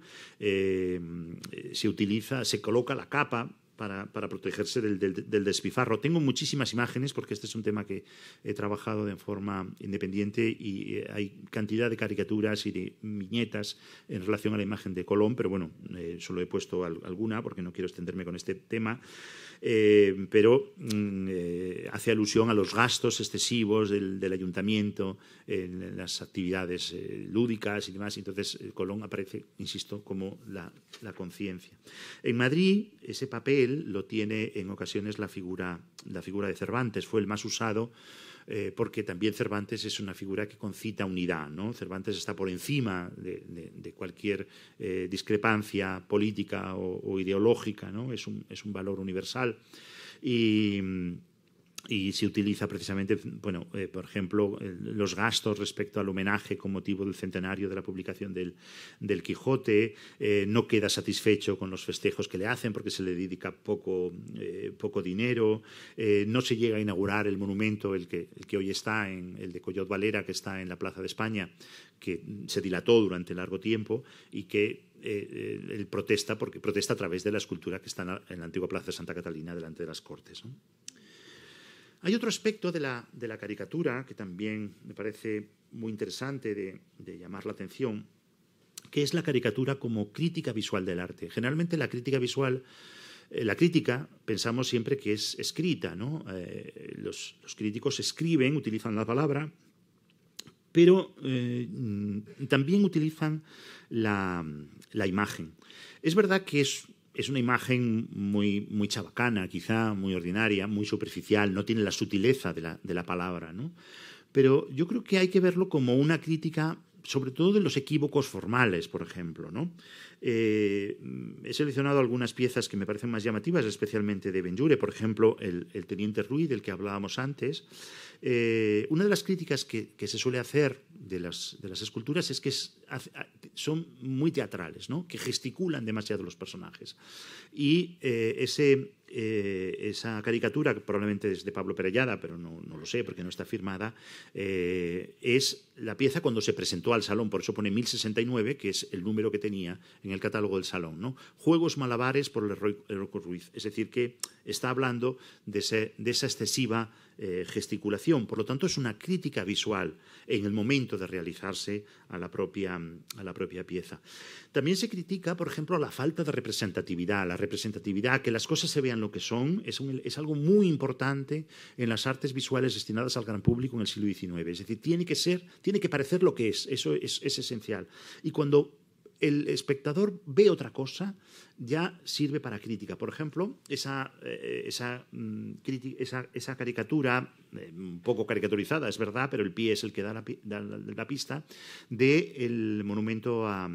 Se coloca la capa para protegerse del despilfarro. Tengo muchísimas imágenes, porque este es un tema que he trabajado de forma independiente, y hay cantidad de caricaturas y de viñetas en relación a la imagen de Colón, pero bueno, solo he puesto alguna porque no quiero extenderme con este tema. Pero hace alusión a los gastos excesivos del ayuntamiento en las actividades lúdicas y demás. Entonces, Colón aparece, insisto, como la conciencia. En Madrid, ese papel papel lo tiene en ocasiones la figura de Cervantes. Fue el más usado porque también Cervantes es una figura que concita unidad, ¿no? Cervantes está por encima de cualquier discrepancia política o ideológica, ¿no? Es un valor universal. Y se utiliza precisamente, bueno, por ejemplo, los gastos respecto al homenaje con motivo del centenario de la publicación del Quijote. No queda satisfecho con los festejos que le hacen porque se le dedica poco dinero. No se llega a inaugurar el monumento, el que hoy está, el de Collot Valera, que está en la Plaza de España, que se dilató durante largo tiempo y que él protesta porque protesta a través de la escultura que está en la antigua Plaza de Santa Catalina delante de las Cortes, ¿no? Hay otro aspecto de la caricatura que también me parece muy interesante de llamar la atención, que es la caricatura como crítica visual del arte. Generalmente la crítica visual, la crítica pensamos siempre que es escrita, ¿no? Los críticos escriben, utilizan la palabra, pero también utilizan la imagen. Es verdad que es una imagen muy chabacana, quizá muy ordinaria, muy superficial, no tiene la sutileza de la palabra, ¿no? Pero yo creo que hay que verlo como una crítica, sobre todo de los equívocos formales, por ejemplo, ¿no? He seleccionado algunas piezas que me parecen más llamativas, especialmente de Benlliure, por ejemplo, el Teniente Ruiz, del que hablábamos antes. Una de las críticas que se suele hacer de las esculturas es que son muy teatrales, ¿no? Que gesticulan demasiado los personajes. Y esa caricatura, que probablemente es de Pablo Perellada, pero no lo sé porque no está firmada, es la pieza cuando se presentó al Salón, por eso pone 1069, que es el número que tenía en el catálogo del Salón, ¿no? Juegos malabares por el Heroico Ruiz. Es decir, que está hablando de esa excesiva gesticulación. Por lo tanto, es una crítica visual en el momento de realizarse a la propia pieza. También se critica, por ejemplo, la falta de representatividad. La representatividad, que las cosas se vean lo que son, es algo muy importante en las artes visuales destinadas al gran público en el siglo XIX. Es decir, tiene que parecer lo que es. Eso es esencial. Y cuando el espectador ve otra cosa, ya sirve para crítica. Por ejemplo, esa caricatura, un poco caricaturizada, es verdad, pero el pie es el que da la pista, del monumento a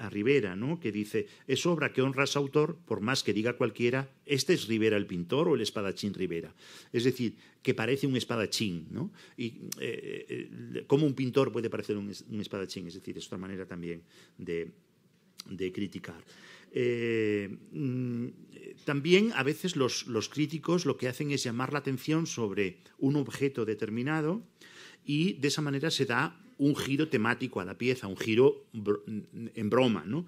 Rivera, ¿no? Que dice: es obra que honra a su autor, por más que diga cualquiera, este es Rivera el pintor o el espadachín Rivera. Es decir, que parece un espadachín, ¿no? Y cómo un pintor puede parecer un espadachín, es decir, es otra manera también de criticar. También a veces los críticos lo que hacen es llamar la atención sobre un objeto determinado y de esa manera se da un giro temático a la pieza, un giro en broma, ¿no?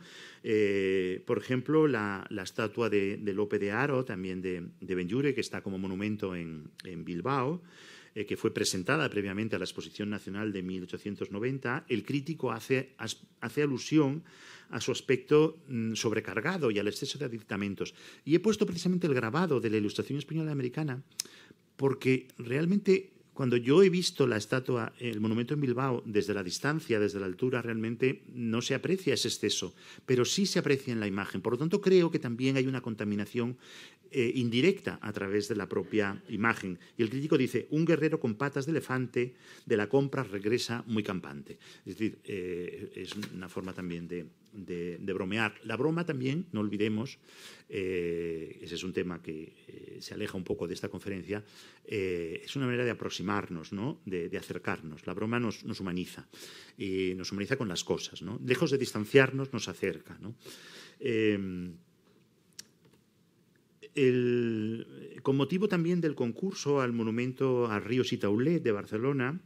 Por ejemplo, la estatua de Lope de Haro, también de Benlliure, que está como monumento en Bilbao, que fue presentada previamente a la Exposición Nacional de 1890, el crítico hace alusión a su aspecto sobrecargado y al exceso de aditamentos. Y he puesto precisamente el grabado de la Ilustración Española Americana porque realmente, cuando yo he visto la estatua, el monumento en Bilbao, desde la distancia, desde la altura, realmente no se aprecia ese exceso, pero sí se aprecia en la imagen. Por lo tanto, creo que también hay una contaminación indirecta a través de la propia imagen. Y el crítico dice: un guerrero con patas de elefante de la compra regresa muy campante. Es decir, es una forma también de bromear. La broma también, no olvidemos, ese es un tema que se aleja un poco de esta conferencia, es una manera de aproximarnos, ¿no? de acercarnos. La broma nos humaniza, y nos humaniza con las cosas, ¿no? Lejos de distanciarnos, nos acerca, ¿no? Con motivo también del concurso al monumento a Ríos y Taulet de Barcelona,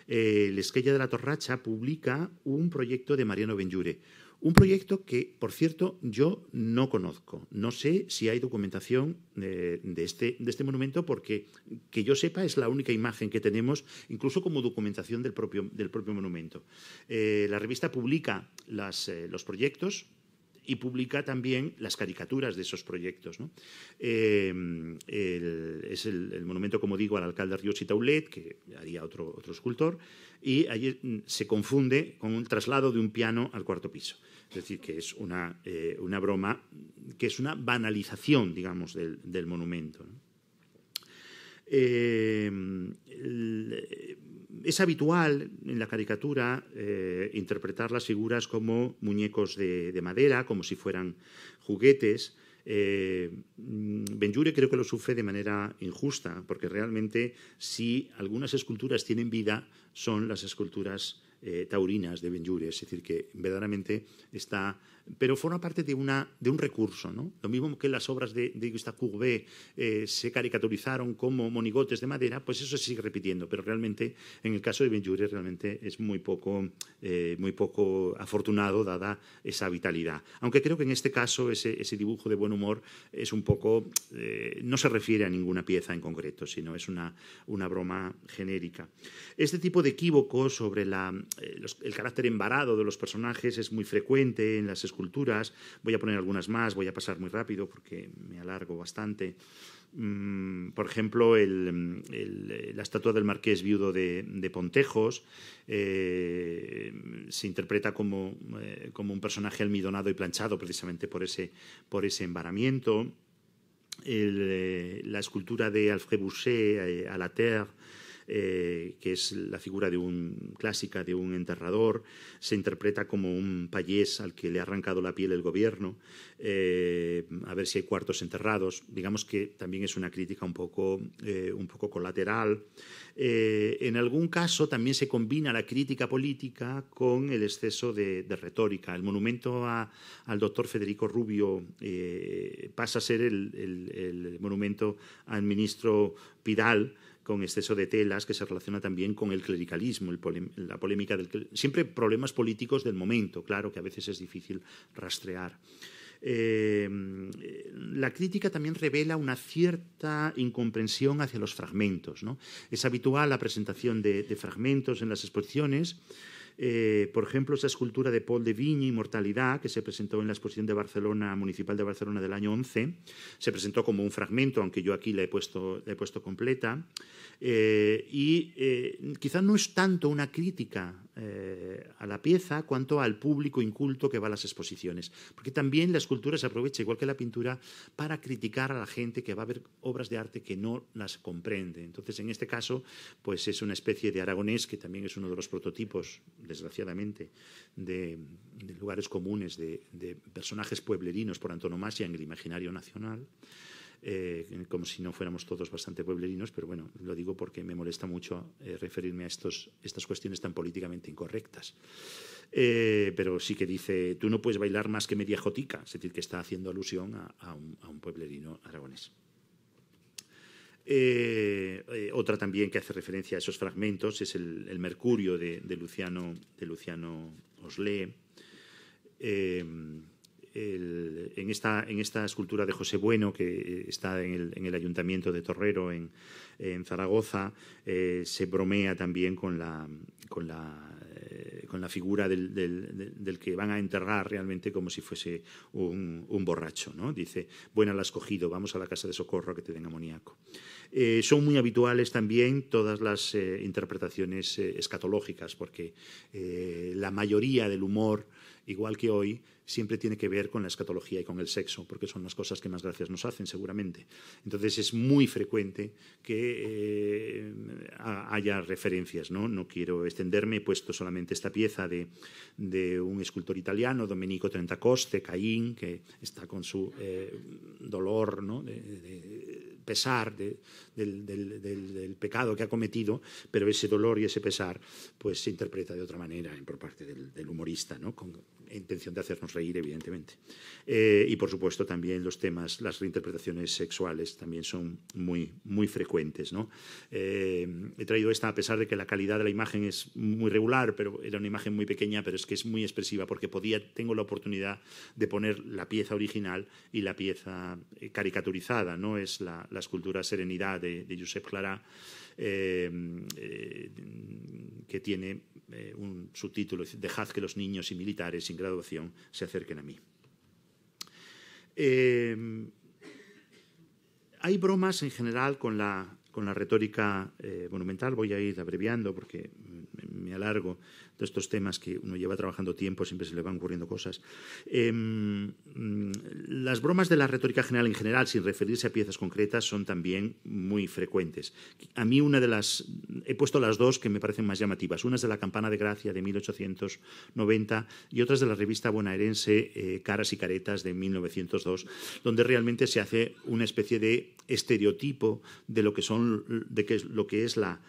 l'Esquella de la Torratxa publica un proyecto de Mariano Benlliure. Un proyecto que, por cierto, yo no conozco. No sé si hay documentación de este monumento porque, que yo sepa, es la única imagen que tenemos, incluso como documentación del propio monumento. La revista publica los proyectos. y publica también las caricaturas de esos proyectos, ¿no? Es el monumento, como digo, al alcalde Ríos y Taulet, que haría otro escultor, y allí se confunde con un traslado de un piano al cuarto piso. Es decir, que es una broma, que es una banalización, digamos, del monumento, ¿no? Es habitual en la caricatura interpretar las figuras como muñecos de madera, como si fueran juguetes. Benlliure creo que lo sufre de manera injusta, porque realmente si algunas esculturas tienen vida son las esculturas taurinas de Benlliure, es decir, que verdaderamente está... Pero forma parte de un recurso, ¿no? Lo mismo que las obras de Gustave Courbet se caricaturizaron como monigotes de madera, pues eso se sigue repitiendo, pero realmente en el caso de Benlliure realmente es muy poco afortunado dada esa vitalidad. Aunque creo que en este caso ese dibujo de buen humor es un poco... no se refiere a ninguna pieza en concreto, sino es una broma genérica. Este tipo de equívocos sobre el carácter embarado de los personajes es muy frecuente en las esculturas. Voy a poner algunas más, voy a pasar muy rápido porque me alargo bastante. Por ejemplo, la estatua del marqués viudo de Pontejos se interpreta como un personaje almidonado y planchado precisamente por ese embaramiento. La escultura de Alfred Boucher a la Terre, que es la figura clásica de un enterrador, se interpreta como un payés al que le ha arrancado la piel el gobierno, a ver si hay cuartos enterrados. Digamos que también es una crítica un poco colateral. En algún caso también se combina la crítica política con el exceso de retórica. El monumento al doctor Federico Rubio pasa a ser el monumento al ministro Pidal, con exceso de telas, que se relaciona también con el clericalismo, la polémica siempre problemas políticos del momento, claro, que a veces es difícil rastrear. La crítica también revela una cierta incomprensión hacia los fragmentos, ¿no? Es habitual la presentación de fragmentos en las exposiciones. Por ejemplo, esa escultura de Paul de Vigny, Inmortalidad, que se presentó en la exposición de Barcelona, Municipal de Barcelona del año 11, se presentó como un fragmento, aunque yo aquí la he puesto completa. Quizá no es tanto una crítica a la pieza cuanto al público inculto que va a las exposiciones, porque también la escultura se aprovecha, igual que la pintura, para criticar a la gente que va a ver obras de arte que no las comprende. Entonces, en este caso, pues es una especie de Aragonés, que también es uno de los prototipos, desgraciadamente, de lugares comunes de personajes pueblerinos por antonomasia en el imaginario nacional. Como si no fuéramos todos bastante pueblerinos, pero bueno, lo digo porque me molesta mucho referirme a estas cuestiones tan políticamente incorrectas. Pero sí que dice, tú no puedes bailar más que media jotica, es decir, que está haciendo alusión a un pueblerino aragonés. Otra también que hace referencia a esos fragmentos es el Mercurio de Luciano Oslé. En esta escultura de José Bueno, que está en el Ayuntamiento de Torrero, en Zaragoza, se bromea también con la figura del que van a enterrar realmente como si fuese un borracho, ¿no? Dice, buena la has cogido, vamos a la casa de socorro a que te den amoníaco. Son muy habituales también todas las interpretaciones escatológicas, porque la mayoría del humor, igual que hoy, siempre tiene que ver con la escatología y con el sexo, porque son las cosas que más gracias nos hacen, seguramente. Entonces es muy frecuente que haya referencias, ¿no? No quiero extenderme, he puesto solamente esta pieza de un escultor italiano, Domenico Trentacoste, Caín, que está con su dolor, ¿no? de pesar del pecado que ha cometido, pero ese dolor y ese pesar pues se interpreta de otra manera por parte del humorista, ¿no? Con intención de hacernos reír, evidentemente. Y por supuesto también los temas, las reinterpretaciones sexuales también son muy, muy frecuentes, ¿no? He traído esta a pesar de que la calidad de la imagen es muy regular, pero era una imagen muy pequeña, pero es que es muy expresiva porque tengo la oportunidad de poner la pieza original y la pieza caricaturizada, ¿no? Es la escultura Serenidad de Josep Clarà, que tiene un subtítulo: dejad que los niños y militares sin graduación se acerquen a mí. Hay bromas en general con la retórica monumental. Voy a ir abreviando porque me alargo de estos temas que uno lleva trabajando tiempo, siempre se le van ocurriendo cosas. Las bromas de la retórica general en general, sin referirse a piezas concretas, son también muy frecuentes. A mí he puesto las dos que me parecen más llamativas. Una es de la Campana de Gracia de 1890 y otra es de la revista bonaerense Caras y Caretas de 1902, donde realmente se hace una especie de estereotipo de lo que es la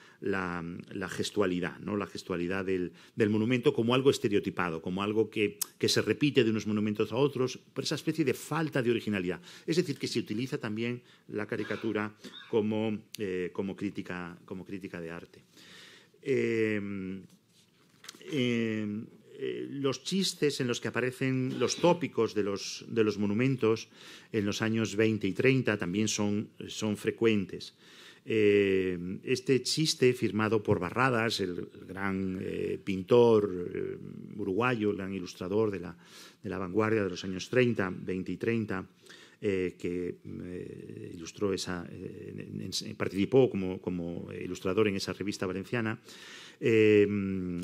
gestualidad, ¿no? La gestualidad del monumento como algo estereotipado, como algo que se repite de unos monumentos a otros, por esa especie de falta de originalidad. Es decir, que se utiliza también la caricatura como crítica de arte. Los chistes en los que aparecen los tópicos de los monumentos en los años 20 y 30 también son frecuentes. Este chiste, firmado por Barradas, el gran pintor uruguayo, el gran ilustrador de la vanguardia de los años 30, 20 y 30, que ilustró participó como ilustrador en esa revista valenciana. En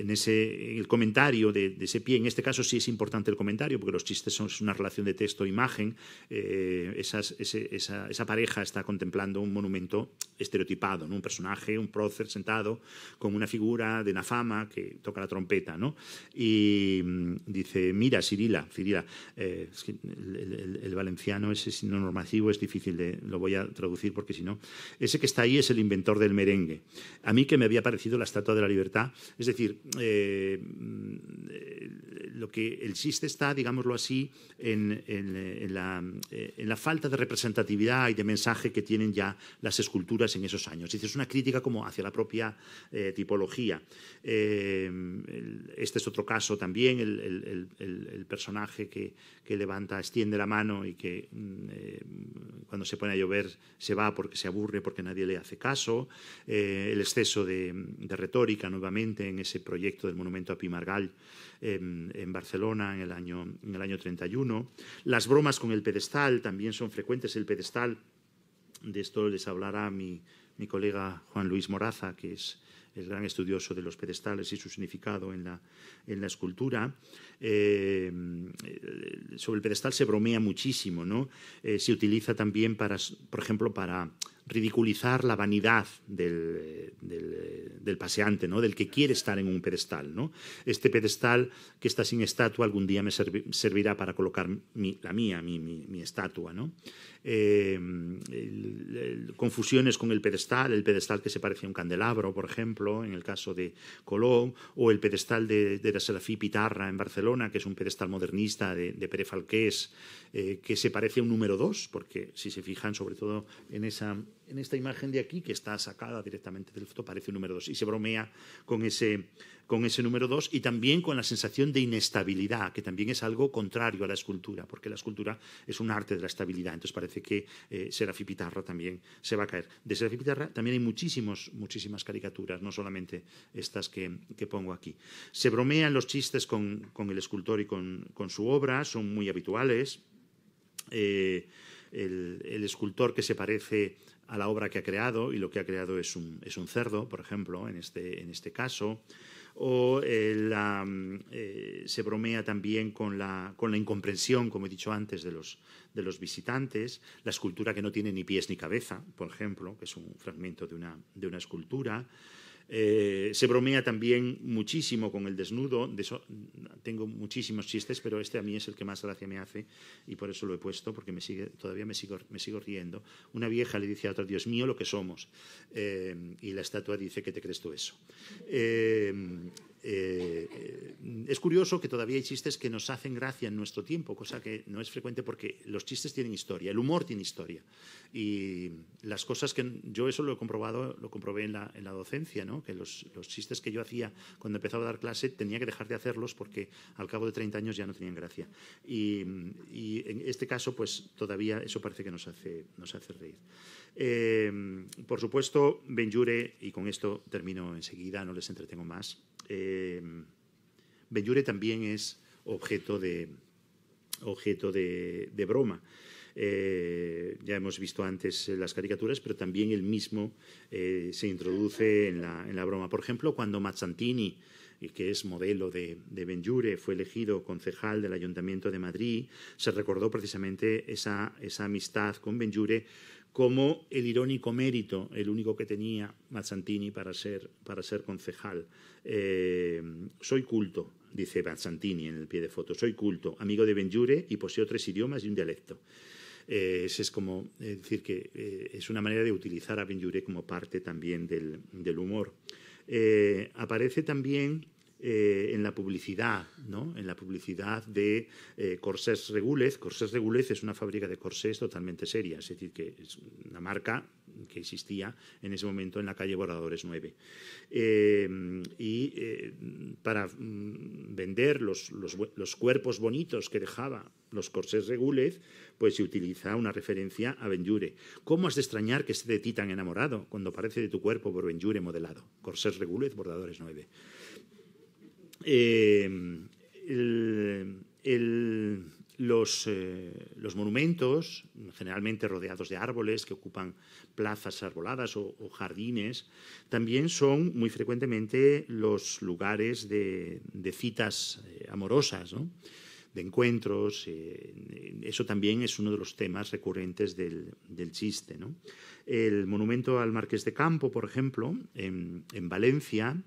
el comentario de ese pie, en este caso sí es importante el comentario, porque los chistes son una relación de texto-imagen. Esa pareja está contemplando un monumento estereotipado, ¿no? Un personaje, un prócer sentado con una figura de Nafama que toca la trompeta, ¿no? Y dice: mira, Cirila, es que el valenciano, ese signo normativo es difícil lo voy a traducir porque si no, ese que está ahí es el inventor del merengue. A mí que me había parecido la Estatua de la Libertad, es decir, el chiste está, digámoslo así, en la falta de representatividad y de mensaje que tienen ya las esculturas en esos años. Es decir, es una crítica como hacia la propia tipología. Este es otro caso también, el personaje que extiende la mano y que cuando se pone a llover se va porque se aburre, porque nadie le hace caso. El exceso de retórica nuevamente en ese proyecto del monumento a Pi Margall en Barcelona en el año 31. Las bromas con el pedestal también son frecuentes. El pedestal, de esto les hablará mi colega Juan Luis Moraza, que es el gran estudioso de los pedestales y su significado en la escultura. Sobre el pedestal se bromea muchísimo, ¿no? Se utiliza también, por ejemplo, para ridiculizar la vanidad del paseante, ¿no? Del que quiere estar en un pedestal, ¿no? Este pedestal que está sin estatua algún día me servirá para colocar mi estatua, ¿no? Confusiones con el pedestal que se parece a un candelabro, por ejemplo, en el caso de Colón, o el pedestal de la Serafí Pitarra en Barcelona, que es un pedestal modernista de Pere Falqués, que se parece a un número 2, porque si se fijan sobre todo en esta imagen de aquí, que está sacada directamente del foto, parece un número 2, y se bromea con ese número 2 y también con la sensación de inestabilidad, que también es algo contrario a la escultura, porque la escultura es un arte de la estabilidad. Entonces parece que Serafí Pitarra también se va a caer. De Serafí Pitarra también hay muchísimas caricaturas, no solamente estas que pongo aquí. Se bromean los chistes con el escultor y con su obra, son muy habituales. El escultor que se parece a la obra que ha creado, y lo que ha creado es un cerdo, por ejemplo, en este caso. O se bromea también con la incomprensión, como he dicho antes, de los visitantes. La escultura que no tiene ni pies ni cabeza, por ejemplo, que es un fragmento de una escultura. Se bromea también muchísimo con el desnudo. De eso tengo muchísimos chistes, pero este a mí es el que más gracia me hace y por eso lo he puesto, porque todavía me sigo riendo. Una vieja le dice a otra: Dios mío, lo que somos. Y la estatua dice: ¿qué te crees tú eso? Es curioso que todavía hay chistes que nos hacen gracia en nuestro tiempo, cosa que no es frecuente porque los chistes tienen historia, el humor tiene historia. Y las cosas que yo eso lo comprobé en la docencia, ¿no? Que los chistes que yo hacía cuando empezaba a dar clase tenía que dejar de hacerlos porque al cabo de 30 años ya no tenían gracia. Y en este caso, pues todavía eso parece que nos hace reír. Por supuesto, Benlliure, y con esto termino enseguida, no les entretengo más. Benlliure también es objeto de objeto de broma. Ya hemos visto antes las caricaturas, pero también él mismo se introduce en la broma. Por ejemplo, cuando Mazzantini, que es modelo de Benlliure, fue elegido concejal del Ayuntamiento de Madrid, se recordó precisamente esa amistad con Benlliure como el irónico mérito, el único que tenía Mazzantini para ser concejal. Soy culto, dice Mazzantini en el pie de foto, soy culto, amigo de Benlliure y poseo 3 idiomas y un dialecto. Es como decir que es una manera de utilizar a Benlliure como parte también del humor. Aparece también en la publicidad, ¿no? En la publicidad de Corsés Regúlez. Corsés Regúlez es una fábrica de corsés totalmente seria, es decir, que es una marca que existía en ese momento en la calle Borradores 9. Para vender los cuerpos bonitos que dejaba los Corsés Regúlez, pues se utiliza una referencia a Benlliure. ¿Cómo has de extrañar que esté de ti tan enamorado cuando parece de tu cuerpo por Benlliure modelado? Corsés Regúlez, Bordadores 9. Los monumentos, generalmente rodeados de árboles que ocupan plazas arboladas o jardines, también son muy frecuentemente los lugares de citas amorosas, ¿no? De encuentros. Eso también es uno de los temas recurrentes del chiste, ¿no? El monumento al Marqués de Campo, por ejemplo, en Valencia,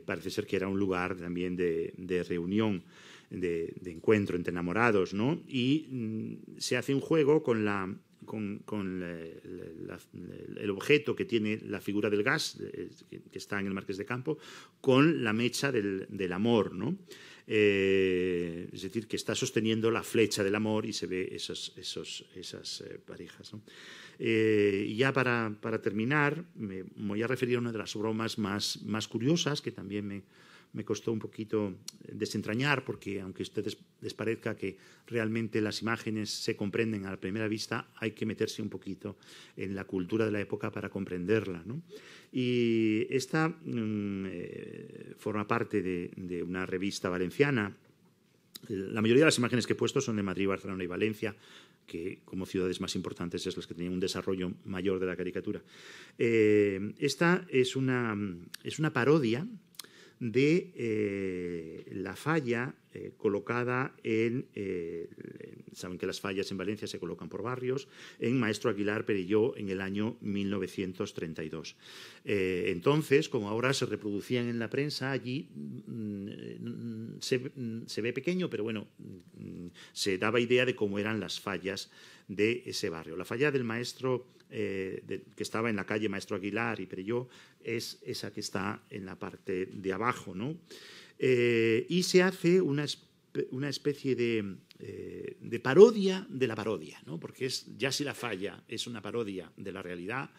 parece ser que era un lugar también de reunión, de encuentro entre enamorados, ¿no? Y se hace un juego con el objeto que tiene la figura del gas, que está en el Marqués de Campo, con la mecha del amor, ¿no? Es decir, que está sosteniendo la flecha del amor y se ve esas parejas, ¿no? Y ya para terminar, me voy a referir a una de las bromas más curiosas, que también me costó un poquito desentrañar, porque aunque a ustedes les parezca que realmente las imágenes se comprenden a la primera vista, hay que meterse un poquito en la cultura de la época para comprenderla, ¿no? Y esta forma parte de una revista valenciana. La mayoría de las imágenes que he puesto son de Madrid, Barcelona y Valencia, que como ciudades más importantes es las que tenían un desarrollo mayor de la caricatura. Esta es una parodia de la falla colocada saben que las fallas en Valencia se colocan por barrios, en Maestro Aguilar Perelló en el año 1932. Entonces, como ahora se reproducían en la prensa, allí se ve pequeño, pero bueno, se daba idea de cómo eran las fallas de ese barrio. La falla del Maestro, que estaba en la calle Maestro Aguilar y Perelló, es esa que está en la parte de abajo, ¿no? Y se hace una especie de parodia de la parodia, ¿no? Porque ya si la falla es una parodia de la realidad,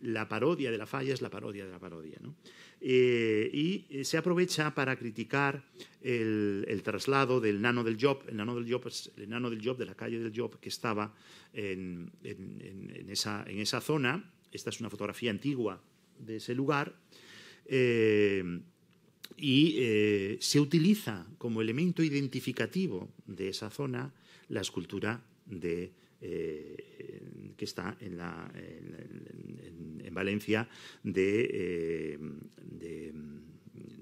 la parodia de la falla es la parodia de la parodia, ¿no? Y se aprovecha para criticar el traslado del Nano del Job. El Nano del Job es el Nano del Job de la calle del Job, que estaba en esa zona. Esta es una fotografía antigua de ese lugar. Se utiliza como elemento identificativo de esa zona la escultura que está en Valencia de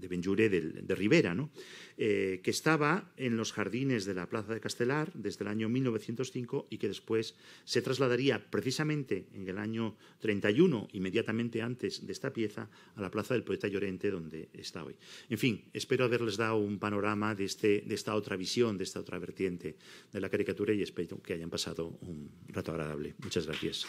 Benlliure de Rivera, ¿no? Que estaba en los jardines de la Plaza de Castelar desde el año 1905 y que después se trasladaría precisamente en el año 31, inmediatamente antes de esta pieza, a la Plaza del Poeta Llorente, donde está hoy. En fin, espero haberles dado un panorama de esta otra visión, de esta otra vertiente de la caricatura, y espero que hayan pasado un rato agradable. Muchas gracias.